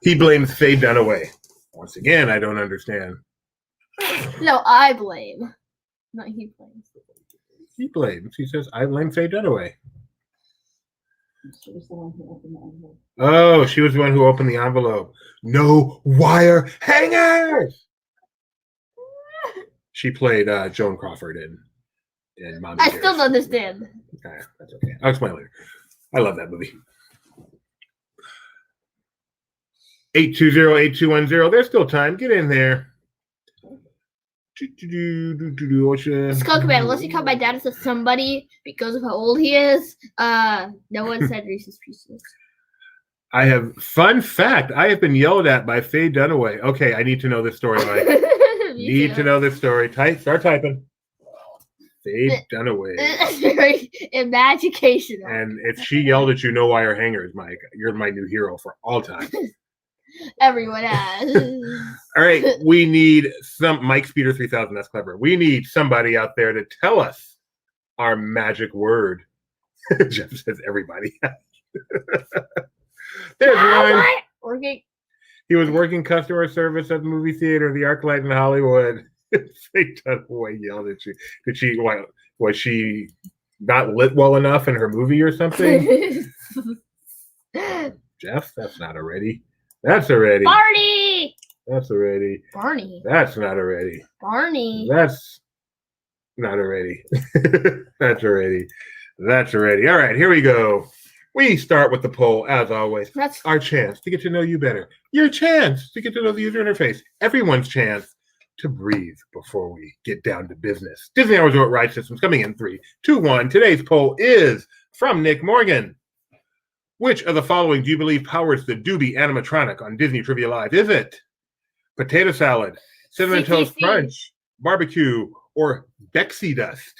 He blames Faye Dunaway. Once again, I don't understand. No, I blame. Not he blames. He blames. He says, I blame Faye Dunaway. She was the one who opened the envelope. Oh, she was the one who opened the envelope. No wire hangers! She played Joan Crawford in Mommy I Dearest. still don't understand. Okay, that's okay. I'll explain later. I love that movie. 820-8210. There's still time. Get in there. Skunk Man, unless you count my dad as a somebody because of how old he is, no one said Reese's Pieces. I have fun fact. I have been yelled at by Faye Dunaway. Okay, I need to know this story, Mike. Need to know this story. Start typing. Faye Dunaway. Very educational. And if she yelled at you, no wire hangers, Mike, you're my new hero for all time. Everyone has. All right, we need some Mike Speeder 3000. That's clever. We need somebody out there to tell us our magic word. Jeff says everybody. There's one. Working. He was working customer service at the movie theater, the ArcLight in Hollywood. Faye Dunaway yelled at you. Was she not lit well enough in her movie or something? Jeff, that's not already. That's already. Barney! That's already. Barney. That's not already. Barney. That's not already. That's already. That's already. All right, here we go. We start with the poll, as always. That's our chance to get to know you better. Your chance to get to know the user interface. Everyone's chance to breathe before we get down to business. Disney Resort Ride Systems coming in 3, 2, 1. Today's poll is from Nick Morgan. Which of the following do you believe powers the Doobie animatronic on Disney Trivia Live? Is it potato salad, cinnamon toast crunch, barbecue, or Bexy dust?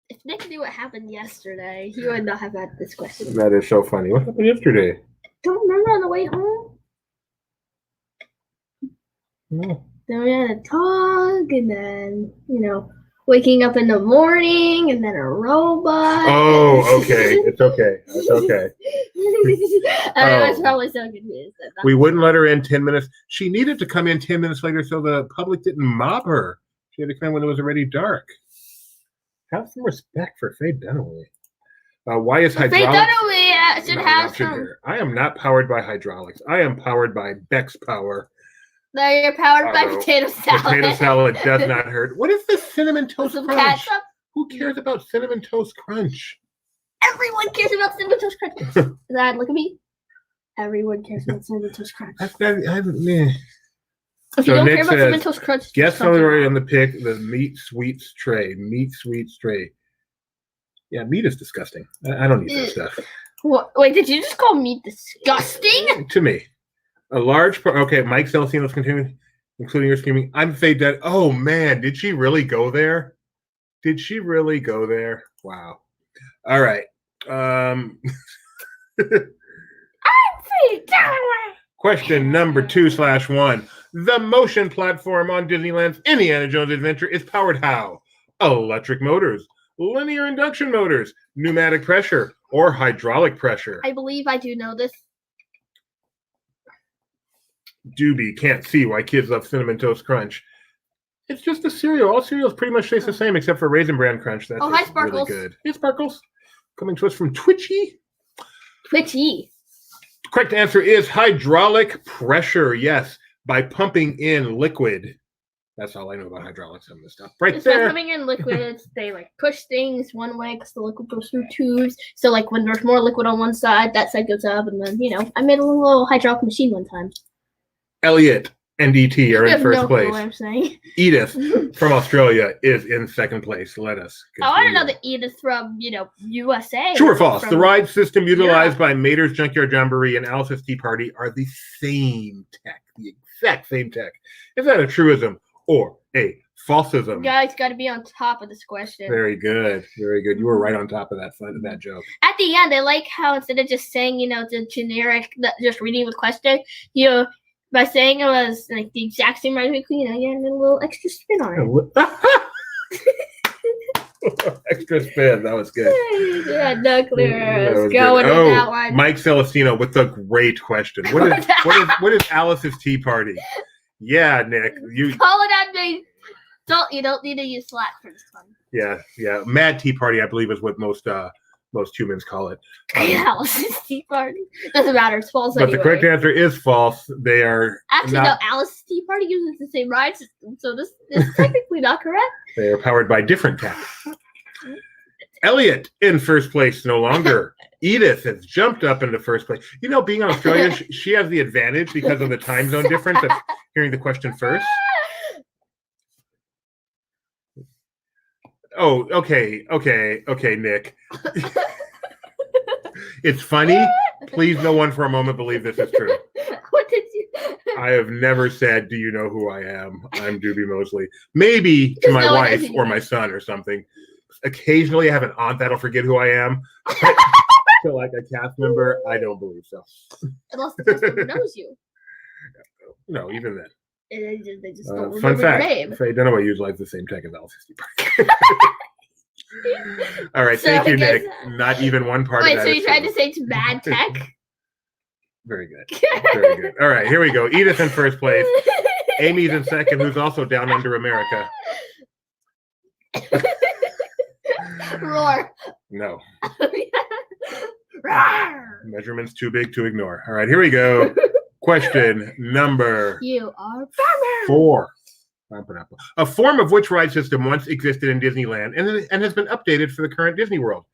If Nick knew what happened yesterday, he would not have had this question. That is so funny. What happened yesterday? Don't remember on the way home? No. Then we had a talk, and then, waking up in the morning, and then a robot. Oh, okay. It's okay. It's okay. I was probably so confused. We wouldn't let her in 10 minutes. She needed to come in 10 minutes later so the public didn't mob her. She had to come in when it was already dark. Have some respect for Faye Dunaway. Why is hydraulics? Faye Dunaway should have some. I am not powered by hydraulics. I am powered by Bex power. No, you're powered by potato salad. Potato salad does not hurt. What is this cinnamon toast crunch? Who cares about cinnamon toast crunch? Everyone cares about cinnamon toast crunch. Dad, look at me. Everyone cares about cinnamon toast crunch. If you don't care about cinnamon toast crunch, guess somebody on the pick the meat sweets tray. Meat sweets tray. Yeah, meat is disgusting. I don't eat that stuff. What? Wait, did you just call meat disgusting? To me. A large part. Okay, Mike Celestino's continuing, including your screaming. I'm Faye Dead. Oh, man. Did she really go there? Did she really go there? Wow. All right. Question number 2/1. The motion platform on Disneyland's Indiana Jones Adventure is powered how? Electric motors, linear induction motors, pneumatic pressure, or hydraulic pressure? I believe I do know this. Doobie can't see why kids love Cinnamon Toast Crunch. It's just a cereal. All cereals pretty much taste the same except for Raisin Bran Crunch. That's hi, Sparkles. Really good. Hey, Sparkles. Coming to us from Twitchy. Twitchy. Correct answer is hydraulic pressure. Yes, by pumping in liquid. That's all I know about hydraulics and this stuff. Right there. By pumping in liquids, they like push things one way because the liquid goes through tubes. So like when there's more liquid on one side, that side goes up, and then I made a little hydraulic machine one time. Elliot and DT are in first place. What I'm saying. Edith from Australia is in second place. Let us continue. I want to know the Edith from, USA. True or false? The ride system utilized by Mater's Junkyard Jamboree and Alice's Tea Party are the same tech, the exact same tech. Is that a truism or a falsism? You guys got to be on top of this question. Very good. Very good. You were right on top of that joke. At the end, I like how instead of just saying, the generic, just reading the question, by saying it was like the exact same ride vehicle, you had a little extra spin on it. Extra spin. That was good. Yeah, no clue. Let's go into that one. Mike Celestino with the great question. What is Alice's Tea Party? Yeah, Nick. You call it out, me. You don't need to use Slack for this one. Yeah. Mad Tea Party, I believe, is what most humans call it. Alice's Tea Party. Doesn't matter. It's false but anyway. The correct answer is false. They are no. Alice's Tea Party uses the same ride system, so this is technically not correct. They are powered by different tech. Elliot in first place no longer. Edith has jumped up into first place. Being in Australia, she has the advantage because of the time zone difference of hearing the question first. Oh, okay, Nick. It's funny. Please, no one for a moment believe this is true. What did you? I have never said, "Do you know who I am?" I'm Doobie Mosley. Maybe to my wife or my son or something. Occasionally, I have an aunt that'll forget who I am. So, like a cast member, I don't believe so. Unless the person knows you. No, even then. They just don't fun remember fact, your name. Faye Dunaway utilized the same tech as Alice's Tea Party. All right, thank you, Nick. Not even one part of that. Wait, so you tried to say it's bad tech? Very good. Very good. All right, here we go. Edith in first place. Amy's in second, who's also down under America. Roar. No. Measurement's too big to ignore. All right, here we go. Question number 4. A form of which ride system once existed in Disneyland and has been updated for the current Disney World?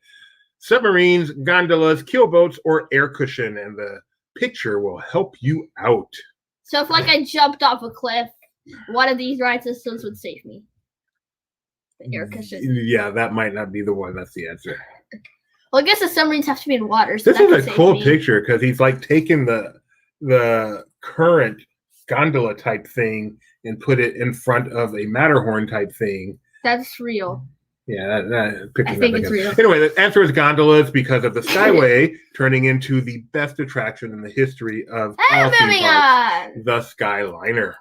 Submarines, gondolas, keelboats, or air cushion? And the picture will help you out. So if I jumped off a cliff, one of these ride systems would save me. The air cushion. Yeah, that might not be the one. That's the answer. Well, I guess the submarines have to be in water. So this is a cool picture because he's taking the current gondola type thing and put it in front of a Matterhorn type thing. That's real. Yeah, I think it's real. Anyway, the answer is gondolas because of the Skyway turning into the best attraction in the history of all theme parks, the Skyliner.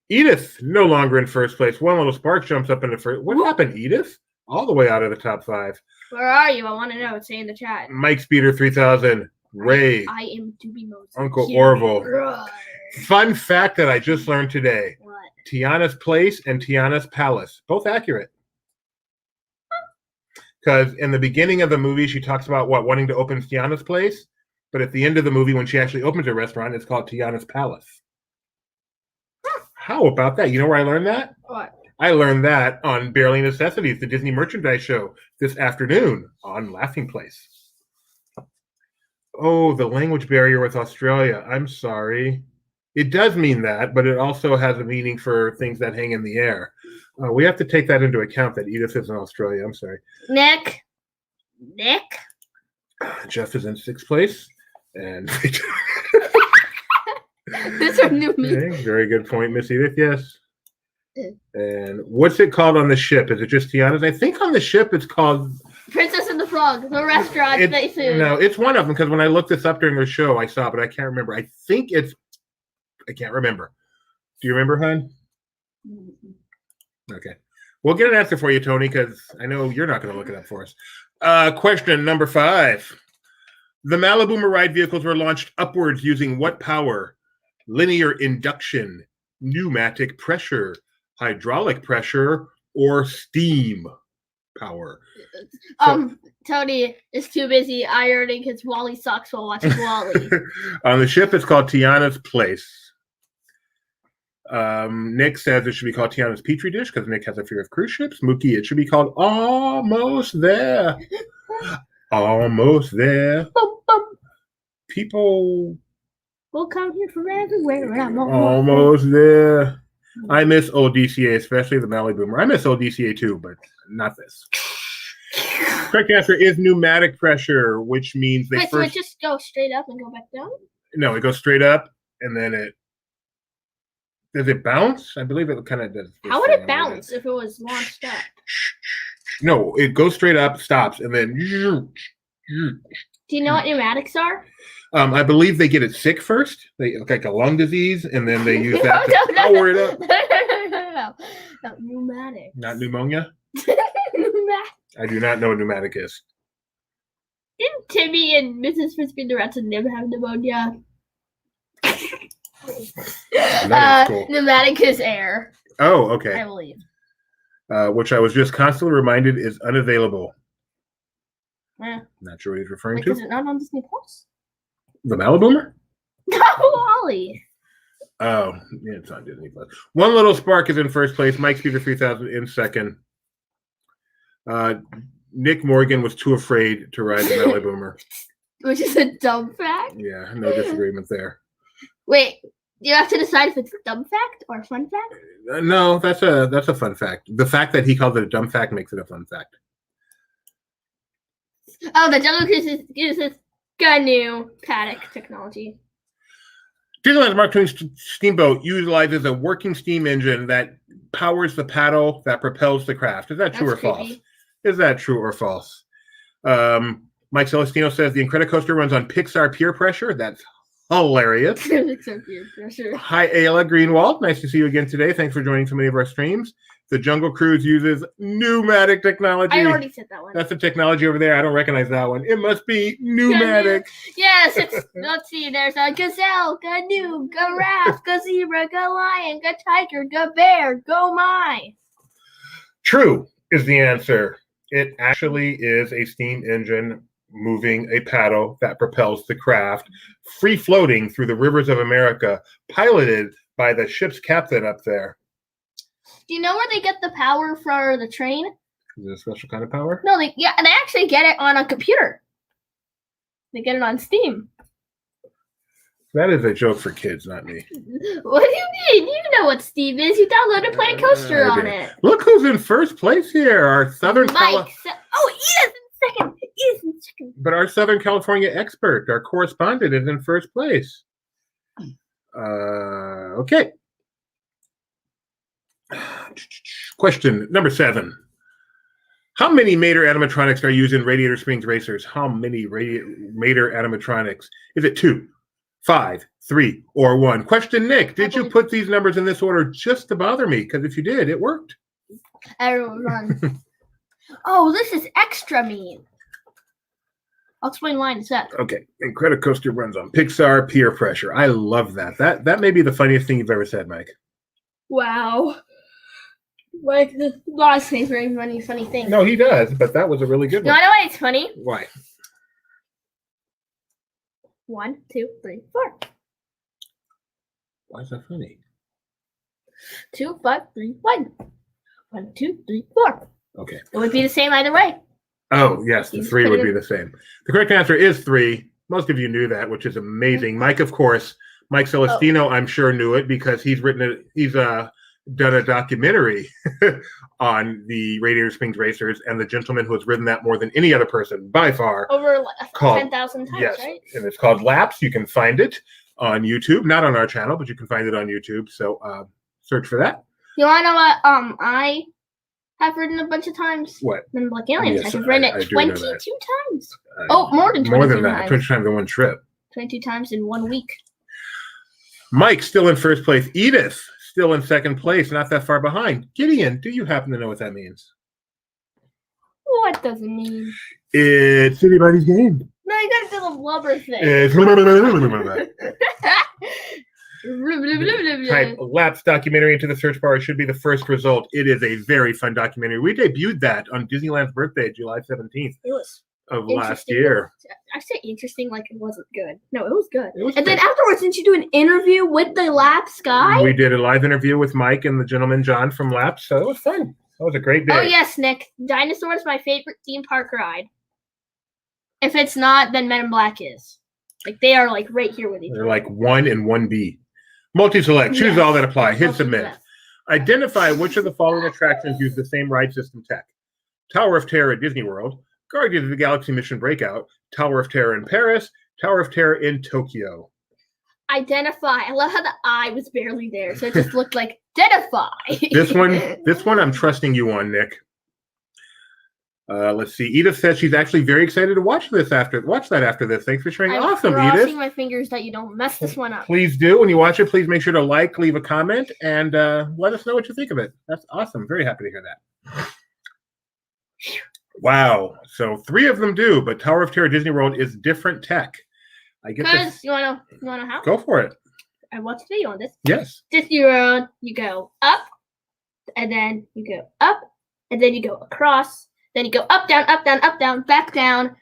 Edith, no longer in first place. One little spark jumps up into first. What happened, Edith? All the way out of the top 5. Where are you? I want to know. Say in the chat. Mike Speeder 3000. Ray. I am Doobie Moses. Uncle Orville. Fun fact that I just learned today. What? Tiana's Place and Tiana's Palace. Both accurate. Because in the beginning of the movie, she talks about wanting to open Tiana's Place. But at the end of the movie, when she actually opens a restaurant, it's called Tiana's Palace. How about that? You know where I learned that? What? I learned that on Barely Necessities, the Disney merchandise show this afternoon on Laughing Place. Oh, the language barrier with Australia. I'm sorry. It does mean that, but it also has a meaning for things that hang in the air. We have to take that into account that Edith is in Australia. I'm sorry. Nick. Jeff is in 6th place. And These are new memes. Okay, very good point, Miss Edith. Yes. And what's it called on the ship? Is it just Tiana's? I think on the ship it's called Princess and the Frog, the restaurant they soon. No, it's one of them because when I looked this up during the show, I saw it, but I can't remember. I can't remember. Do you remember, hon? Okay. We'll get an answer for you, Tony, because I know you're not going to look it up for us. Question number 5. The Malibu Ride vehicles were launched upwards using what power? Linear induction, pneumatic pressure, hydraulic pressure, or steam power? Tony is too busy ironing his Wally socks while watching Wally. On the ship, it's called Tiana's Place. Nick says it should be called Tiana's Petri Dish because Nick has a fear of cruise ships. Mookie, it should be called Almost There. Almost there. People will come here from everywhere. And I'm almost there. I miss old DCA, especially the Malibu. I miss old DCA too, but not this. Correct answer is pneumatic pressure, which means they so it just goes straight up and go back down? No, it goes straight up and then does it bounce? I believe it kind of does. How would it bounce if it was launched up? No, it goes straight up, stops, and then. Do you know what pneumatics are? I believe they get it sick first. They look like a lung disease, and then they use that to power it up. No, pneumatics. Not pneumonia? Pneumatic. I do not know what pneumatic is. Didn't Timmy and Mrs. Frisbee the Rats and Nim have pneumonia? Pneumatic is air. Oh, okay. I believe. Which I was just constantly reminded is unavailable. Yeah. Not sure what he's referring to. Is it not on Disney Plus? The Maliboomer? No, Wally. Oh, yeah, it's on Disney Plus. One Little Spark is in first place. Mike Speeder 3000 in second. Nick Morgan was too afraid to ride the Maliboomer. Which is a dumb fact. Yeah, no disagreement there. Wait, you have to decide if it's a dumb fact or a fun fact? No, that's a fun fact. The fact that he called it a dumb fact makes it a fun fact. Oh, the Jungle Cruise uses GNU paddock technology. Disneyland's Mark Twain Steamboat utilizes a working steam engine that powers the paddle that propels the craft. Is that true or false? Is that true or false? Mike Celestino says the Incredicoaster runs on Pixar peer pressure. That's hilarious. Pixar peer pressure. Hi, Ayla Greenwald. Nice to see you again today. Thanks for joining so many of our streams. The Jungle Cruise uses pneumatic technology. I already said that one. That's the technology over there. I don't recognize that one. It must be pneumatic. Yes, let's see. There's a gazelle, gnu, giraffe, zebra, lion, tiger, bear, my. True is the answer. It actually is a steam engine moving a paddle that propels the craft, free floating through the rivers of America, piloted by the ship's captain up there. Do you know where they get the power for the train? Is it a special kind of power? No, they actually get it on a computer. They get it on Steam. That is a joke for kids, not me. What do you mean? You know what Steam is. You download a Play Coaster on it. Look who's in first place here. Our Southern Edith's in second. Edith's in second. But our Southern California expert, our correspondent, is in first place. Okay. Question number 7. How many Mater animatronics are used in Radiator Springs Racers? How many Mater animatronics? Is it 2, 5, 3, or 1? Question, Nick, did you put these numbers in this order just to bother me? Because if you did, it worked. Everyone. Oh, this is extra mean. I'll explain why in a sec. Okay. Incredicoaster runs on Pixar peer pressure. I love that. That may be the funniest thing you've ever said, Mike. Wow. Mike does say very funny things. No, he does, but that was a really good one. You know why it's funny? Why? 1, 2, 3, 4. Why is that funny? 2, 5, 3, 1. 1, 2, 3, 4. Okay. It would be the same either way. Oh, yes, the 3 would be the same. The correct answer is 3. Most of you knew that, which is amazing. Mike, of course, Mike Celestino, I'm sure knew it because he's written it. He's done a documentary on the Radiator Springs Racers and the gentleman who has ridden that more than any other person by far. Over 10,000 times, yes, right? And it's called Laps. You can find it on YouTube, not on our channel, but you can find it on YouTube. So search for that. You want to know what I have ridden a bunch of times. What? Men Black Aliens. Yes, I've ridden I it do know 22 that. times. More than 22 that. times. 22 times in one trip. 22 times in 1 week. Mike still in first place. Edith still in second place, not that far behind. Gideon, do you happen to know what that means? What does it mean? It's anybody's game. No, you gotta do the blubber thing. Type Laps documentary into the search bar. It should be the first result. It is a very fun documentary. We debuted that on Disneyland's birthday, July 17th of last year. I say interesting like it wasn't good. No, it was good. It was and good. then afterwards, didn't you do an interview with the Laps guy? We did a live interview with Mike and the gentleman John from Laps, so it was fun. That was a great day. Oh, yes, Nick. Dinosaur is my favorite theme park ride. If it's not, then Men in Black is. Like, they are, like, right here with each other. They're like 1 and 1B. Multi-select. Choose Yes. all that apply. Hit Most submit. of the Identify which of the following attractions use the same ride system tech. Tower of Terror at Disney World, Guardians of the Galaxy Mission Breakout, Tower of Terror in Paris, Tower of Terror in Tokyo. Identify. I love how the I was barely there, so it just looked like identify. This one I'm trusting you on, Nick. Let's see. Edith says she's actually very excited to watch that after this. Thanks for sharing. I'm Awesome, crossing Edith. my fingers that you don't mess this one up. Please do. When you watch it, please make sure to like, leave a comment, and let us know what you think of it. That's awesome. Very happy to hear that. Wow. So 3 of them do, but Tower of Terror Disney World is different tech. I get Because this. you wanna know how? Go for it. I watched a video on this. Yes. Disney World, you go up, and then you go up, and then you go across, then you go up, down, back down,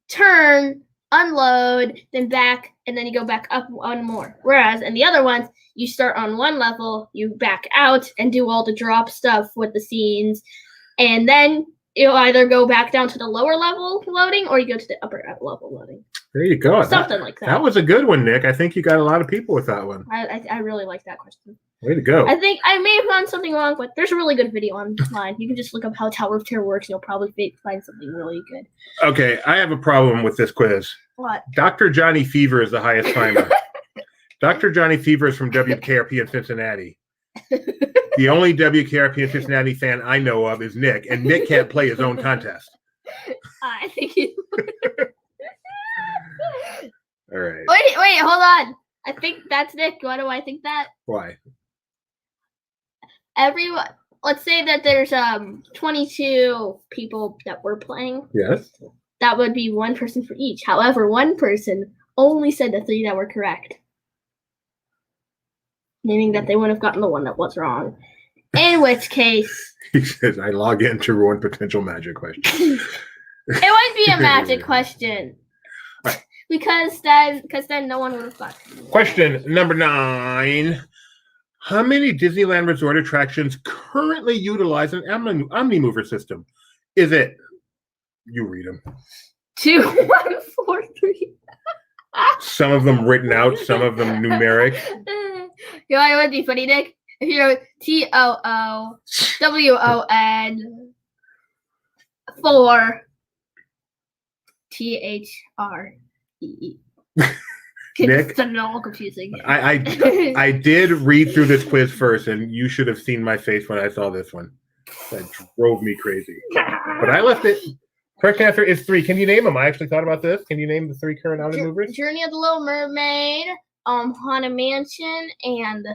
turn, unload, then back, and then you go back up one more. Whereas in the other ones, you start on one level, you back out and do all the drop stuff with the scenes, and then you'll either go back down to the lower level loading or you go to the upper level loading. There you go. Something like that. That was a good one, Nick. I think you got a lot of people with that one. I really like that question. Way to go. I think I may have found something wrong, but there's a really good video online. You can just look up how Tower of Terror works, and you'll probably find something really good. Okay, I have a problem with this quiz. What? Dr. Johnny Fever is the highest climber. Dr. Johnny Fever is from WKRP in Cincinnati. The only WKRP in Cincinnati fan I know of is Nick, and Nick can't play his own contest. I think he... All right. Wait, hold on. I think that's Nick. Why do I think that? Why? Everyone, let's say that there's 22 people that were playing. Yes. That would be one person for each. However, one person only said the 3 that were correct. Meaning that they wouldn't have gotten the one that was wrong. In which case... He says, I log in to ruin potential magic questions. It wouldn't be a magic question. Right. Because then no one would have got it. Question number 9. How many Disneyland Resort attractions currently utilize an Omnimover system? Is it, you read them, 2, 1, 4, 3. some of them written out, some of them numeric? You know what would be funny, Nick? If you're TOOWON 4 THREE. Nick, It's all confusing. I did read through this quiz first, and you should have seen my face when I saw this one. That drove me crazy. But I left it. Correct answer is 3. Can you name them? I actually thought about this. Can you name the 3 current Omnimovers? Journey of the Little Mermaid, Haunted Mansion, and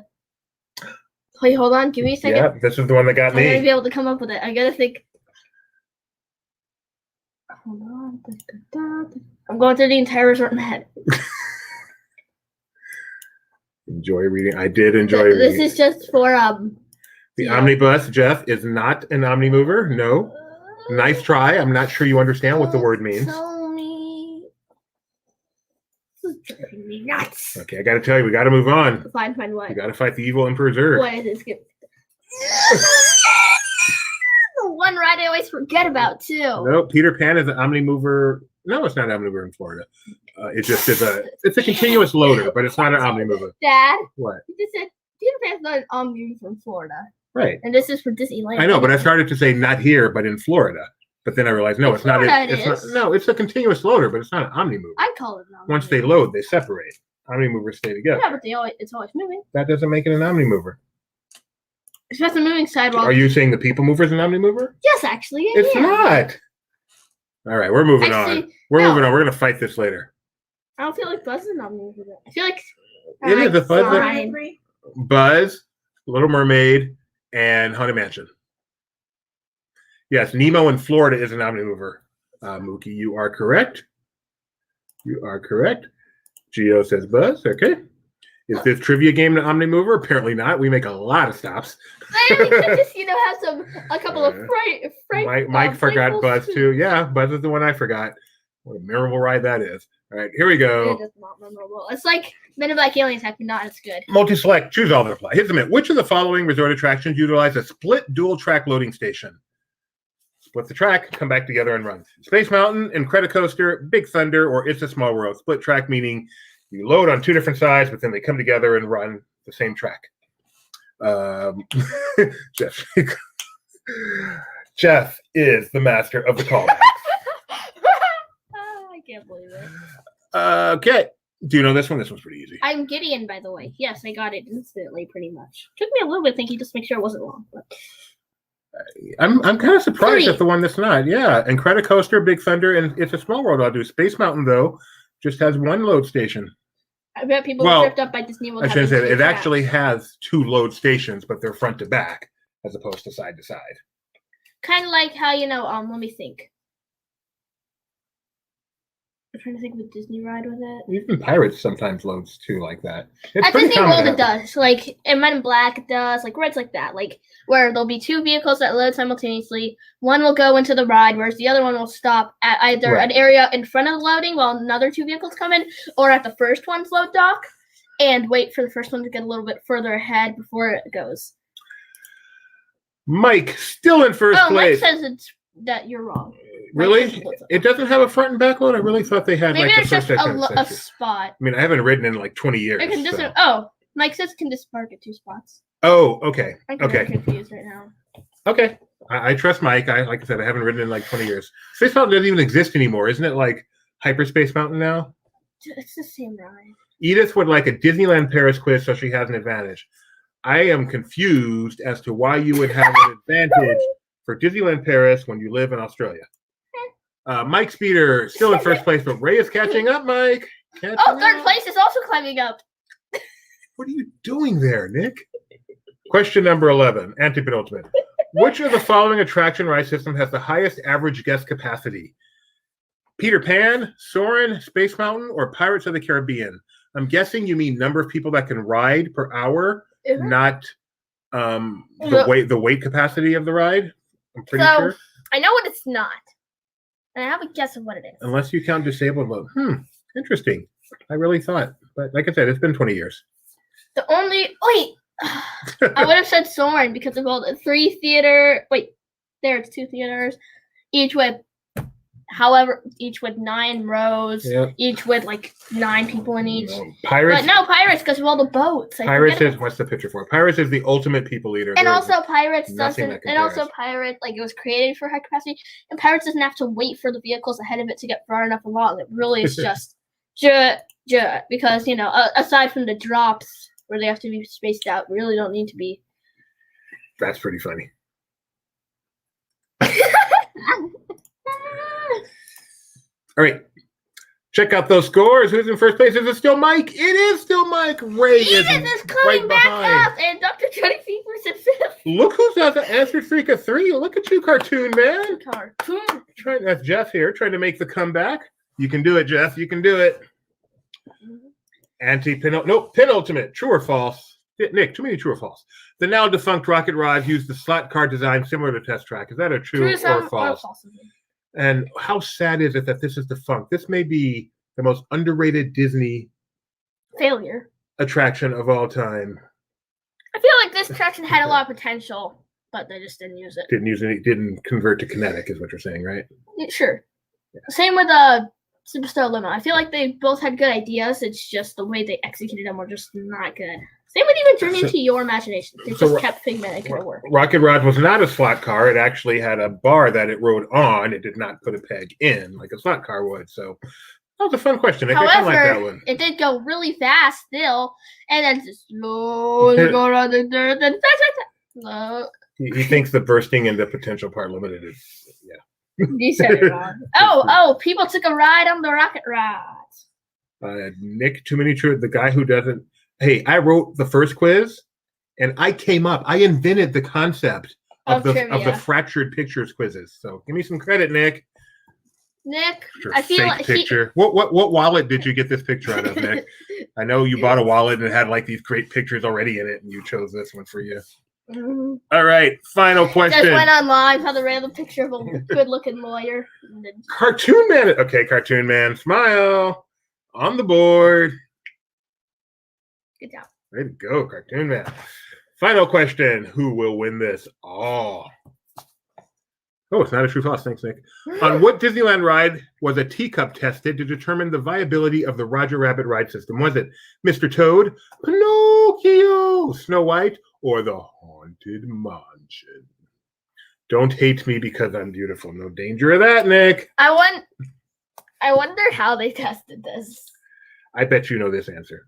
wait, hold on, give me a second. Yeah, this is the one that got I'm gonna me. be able to come up with it. I gotta think. Hold on. I'm going through the entire resort in my head. Enjoy reading. I did enjoy reading. This is just for The omnibus, Jeff, is not an omnimover. No. Nice try. I'm not sure you understand what the word means. Tell me. This is driving me nuts. Okay, I got to tell you, we got to move on. Find what? We got to fight the evil Emperor Zurg. What is this? The one ride I always forget about too. No, Peter Pan is an omnimover. No, it's not an omnimover in Florida. It just is it's a continuous loader, but it's not an omnimover. Dad, What? you just said Peter Pan's not an omnimover from Florida. Right. And this is for Disneyland. I know, but I started to say not here, but in Florida. But then I realized, no, it's not. It's not. No, it's a continuous loader, but it's not an omnimover. I call it an omnimover. Once they load, they separate. Omnimovers stay together. Yeah, but it's always moving. That doesn't make it an omnimover. It's just a moving sidewalk. Are you saying the people mover is an omnimover? Yes, actually. It's not. All right, we're moving on. We're moving on. We're going to fight this later. I don't feel like Buzz is an omnimover. I feel like it is a Buzz. Buzz, Little Mermaid, and Haunted Mansion. Yes, Nemo in Florida is an omnimover. Mookie, you are correct. You are correct. Geo says Buzz. Okay. Is this trivia game an omnimover? Apparently not. We make a lot of stops. We could just, have a couple of Mike forgot Buzz too. Yeah, Buzz is the one I forgot. What a memorable ride that is. All right, here we go. It is not memorable. It's like Men in Black Alien Attack, but not as good. Multi-select. Choose all to apply. Here's the minute. Which of the following resort attractions utilize a split dual-track loading station? Split the track, come back together and run. Space Mountain, Incredicoaster, Big Thunder, or It's a Small World. Split track meaning you load on two different sides, but then they come together and run the same track. Jeff is the master of the callback. I can't believe it. Okay. Do you know this one? This one's pretty easy. I'm Gideon, by the way. Yes, I got it instantly, pretty much. Took me a little bit thinking just to make sure it wasn't wrong. But... I'm kind of surprised at the one that's not. Yeah, Incredicoaster, Big Thunder, and It's a Small World. I'll do. Space Mountain, though, just has one load station. I bet people were tripped up by Disney World. I shouldn't say that. It actually has two load stations, but they're front to back as opposed to side to side. Kind of like how, let me think. I'm trying to think with Disney Ride with it. Even Pirates sometimes loads too like that. At Disney World it does. Like in Men in Black it does. Like rides like that. Like where there'll be two vehicles that load simultaneously. One will go into the ride, whereas the other one will stop at either an area in front of the loading while another two vehicles come in, or at the first one's load dock and wait for the first one to get a little bit further ahead before it goes. Mike, still in first place. Mike says that you're wrong. Really? It doesn't have a front and back load? I really thought they had maybe like it's just a spot. I mean, I haven't ridden in like 20 years. It can Mike says it can just park at two spots. Oh, okay. I'm confused right now. Okay. I trust Mike. Like I said, I haven't ridden in like 20 years. Space Mountain doesn't even exist anymore. Isn't it like Hyperspace Mountain now? It's the same ride. Edith would like a Disneyland Paris quiz, so she has an advantage. I am confused as to why you would have an advantage for Disneyland Paris when you live in Australia. Mike Speeder still in first place, but Ray is catching up, Mike. Third place is also climbing up. What are you doing there, Nick? Question number 11, anti-penultimate. Which of the following attraction ride system has the highest average guest capacity? Peter Pan, Soarin', Space Mountain, or Pirates of the Caribbean? I'm guessing you mean number of people that can ride per hour, not the weight capacity of the ride. I'm pretty sure. I know what it's not. And I have a guess of what it is. Unless you count disabled mode. Interesting. I really thought. But like I said, it's been 20 years. I would have said Soarin' because of all the three theater. It's two theaters. Each with 9 rows. Yep. Each with like 9 people in each. Pirates. But no, Pirates because of all the boats. Pirates is, what's the picture for? Pirates is the ultimate people eater. And also Pirates doesn't, like it was created for high capacity. And Pirates doesn't have to wait for the vehicles ahead of it to get far enough along. It really is just because, aside from the drops where they have to be spaced out, really don't need to be. That's pretty funny. All right. Check out those scores. Who's in first place? Is it still Mike? It is still Mike. Ray is coming back up, and Dr. Johnny Fever's in fifth. Look who's got the answered freak of 3. Look at you, cartoon man. That's Jeff here, trying to make the comeback. You can do it, Jeff. You can do it. Penultimate. True or false? Nick, too many true or false. The now defunct Rocket Ride used the slot car design similar to Test Track. Is that a true or false? And how sad is it that this is defunct? This may be the most underrated Disney failure attraction of all time. I feel like this attraction had a lot of potential, but they just didn't use it. Didn't convert to kinetic, is what you're saying, right? Sure. Yeah. Same with Superstar Limo. I feel like they both had good ideas. It's just the way they executed them were just not good. Same with even Journey into Your Imagination. They just kept Figment. It could work. Rocket Ride was not a slot car. It actually had a bar that it rode on. It did not put a peg in like a slot car would. So that was a fun question. However, I like that one. It did go really fast still, and then just slowly go around the dirt. Then He thinks the bursting into potential part limited is, yeah. You said it wrong. Oh, people took a ride on the rocket ride. Nick, too many truth. The guy who doesn't. Hey, I wrote the first quiz, and I invented the concept of the fractured pictures quizzes. So give me some credit, Nick. Nick, I feel like picture. What wallet did you get this picture out of, Nick? I know you bought a wallet and it had like these great pictures already in it, and you chose this one for you. Mm-hmm. All right, final question. Just went online, found a random picture of a good-looking lawyer. Cartoon Man. Okay, Cartoon Man, smile on the board. Good job. Way to go, Cartoon Man. Final question: who will win this? Oh, it's not a true false. Thanks, Nick. On what Disneyland ride was a teacup tested to determine the viability of the Roger Rabbit ride system? Was it Mr. Toad, Pinocchio, Snow White, or the Haunted Mansion? Don't hate me because I'm beautiful. No danger of that, Nick. I wonder how they tested this. I bet you know this answer.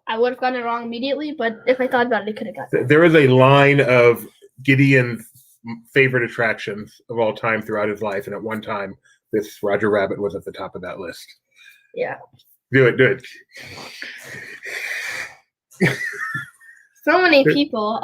I would have gotten it wrong immediately, but if I thought about it, I could have gotten it. There is a line of Gideon's favorite attractions of all time throughout his life, and at one time, this Roger Rabbit was at the top of that list. Yeah. Do it. So many people.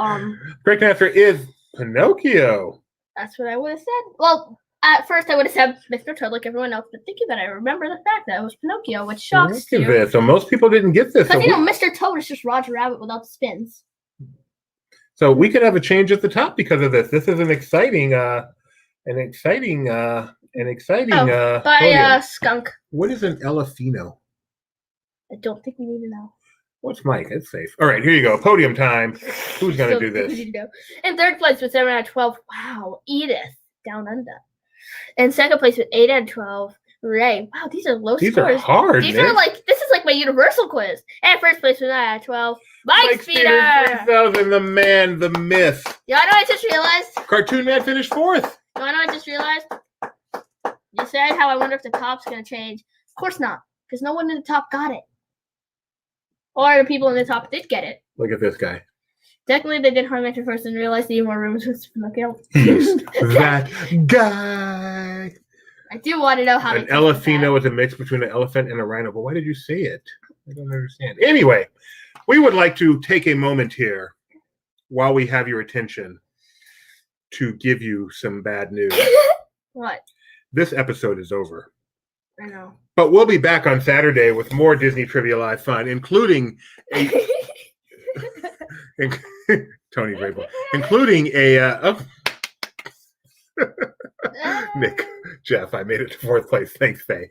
Correct answer is Pinocchio. That's what I would have said. Well, at first I would have said Mr. Toad like everyone else, but thinking about it, I remember the fact that it was Pinocchio, which shocks you. So most people didn't get this. Because Mr. Toad is just Roger Rabbit without the spins. So we could have a change at the top because of this. This is an exciting by podium. Skunk. What is an Elefino? I don't think we need to know. What's Mike? It's safe. All right, here you go. Podium time. Who's going to do this? In third place with 7 out of 12. Wow, Edith, Down Under. In second place with 8 out of 12. Ray. Wow, these are low scores. These are hard. These are this is like my universal quiz. And first place with 9 out of 12. Mike Speeder. 3000, the man, the myth. You know what I just realized? Cartoon Man finished 4th. You know what I just realized? You said how I wonder if the top's going to change. Of course not, because no one in the top got it. Or the people in the top did get it. Look at this guy. Technically, they did hard metric first and realized they need more rooms with Pinocchio. That guy. I do want to know how. An Elefino is a mix between an elephant and a rhino. But why did you say it? I don't understand. Anyway, we would like to take a moment here while we have your attention to give you some bad news. What? This episode is over. I know. But we'll be back on Saturday with more Disney Trivia Live fun, including a Tony Vrabel, including a Nick, Jeff, I made it to 4th place. Thanks, Faye.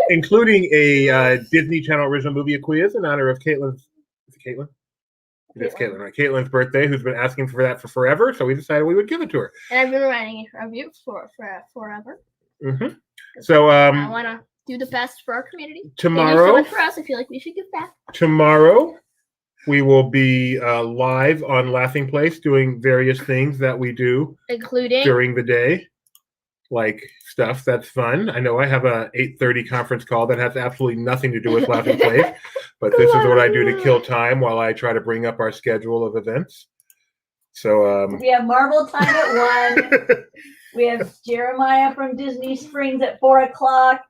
Including a Disney Channel original movie quiz in honor of Caitlin's. Is it Caitlin? It's Caitlin, right? Caitlin's birthday, who's been asking for that for forever. So we decided we would give it to her. And I've been writing a review for forever. Mm-hmm. So I want to do the best for our community. Tomorrow, so much for us. I feel like we should give back. Tomorrow, we will be live on Laughing Place doing various things that we do, including during the day, like stuff that's fun. I know I have a 8:30 conference call that has absolutely nothing to do with Laughing Place, but this is what I do to kill time while I try to bring up our schedule of events. So we have Marvel time at 1. We have Jeremiah from Disney Springs at 4 o'clock.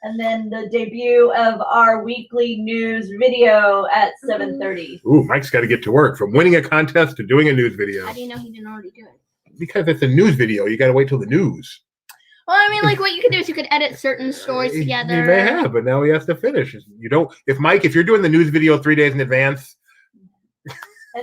And then the debut of our weekly news video at 7:30. Ooh, Mike's got to get to work from winning a contest to doing a news video. How do you know he didn't already do it? Because it's a news video. You got to wait till the news. Well, I mean, like what you could do is you could edit certain stories together. You may have, but now he has to finish. You don't. If you're doing the news video 3 days in advance.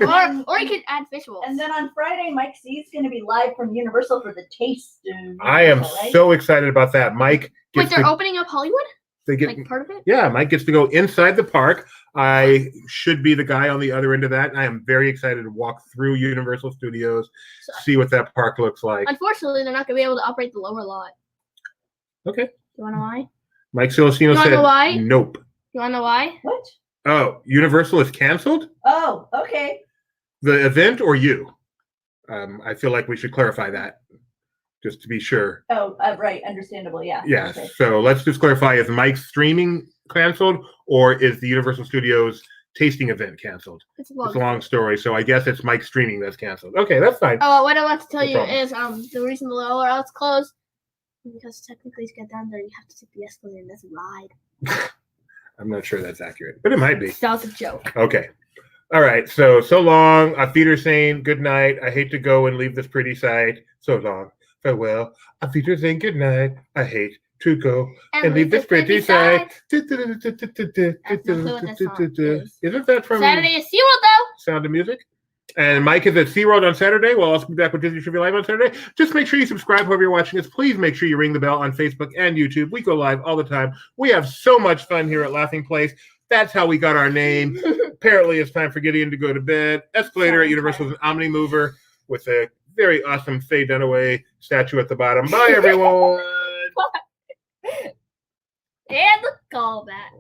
Or you could add visuals. And then on Friday, Mike C is going to be live from Universal for the Taste. I am so excited about that. Mike. Wait, they're opening up Hollywood? They get like part of it? Yeah, Mike gets to go inside the park. I should be the guy on the other end of that. And I am very excited to walk through Universal Studios, see what that park looks like. Unfortunately, they're not going to be able to operate the lower lot. Okay. You want to know why? Mike Celestino said, know why? Nope. You want to know why? What? Oh, Universal is canceled? Oh, okay. The event or you? I feel like we should clarify that, just to be sure. Oh, right. Understandable. Yeah. Yeah. Okay. So let's just clarify: is Mike's streaming canceled, or is the Universal Studios tasting event canceled. It's a long story. So I guess it's Mike's streaming that's canceled. Okay, that's fine. Oh, what I want to tell No you problem. is the reason the lower out's closed because technically to get down there you have to take the escalator and that's a ride. I'm not sure that's accurate, but it might be. That was a joke. Okay. All right. So long. Auf Wiedersehen. Good night. I hate to go and leave this pretty side. So long. Farewell. Auf Wiedersehen. Good night. I hate to go and leave this pretty side. Isn't that from Saturday is SeaWorld though. Sound of Music? And Mike is at SeaWorld on Saturday. We'll also be back with Disney Trivia Live on Saturday. Just make sure you subscribe whoever you're watching us. Please make sure you ring the bell on Facebook and YouTube. We go live all the time. We have so much fun here at Laughing Place. That's how we got our name. Apparently, it's time for Gideon to go to bed. Escalator at Universal is an Omni mover with a very awesome Faye Dunaway statue at the bottom. Bye, everyone. And the callback.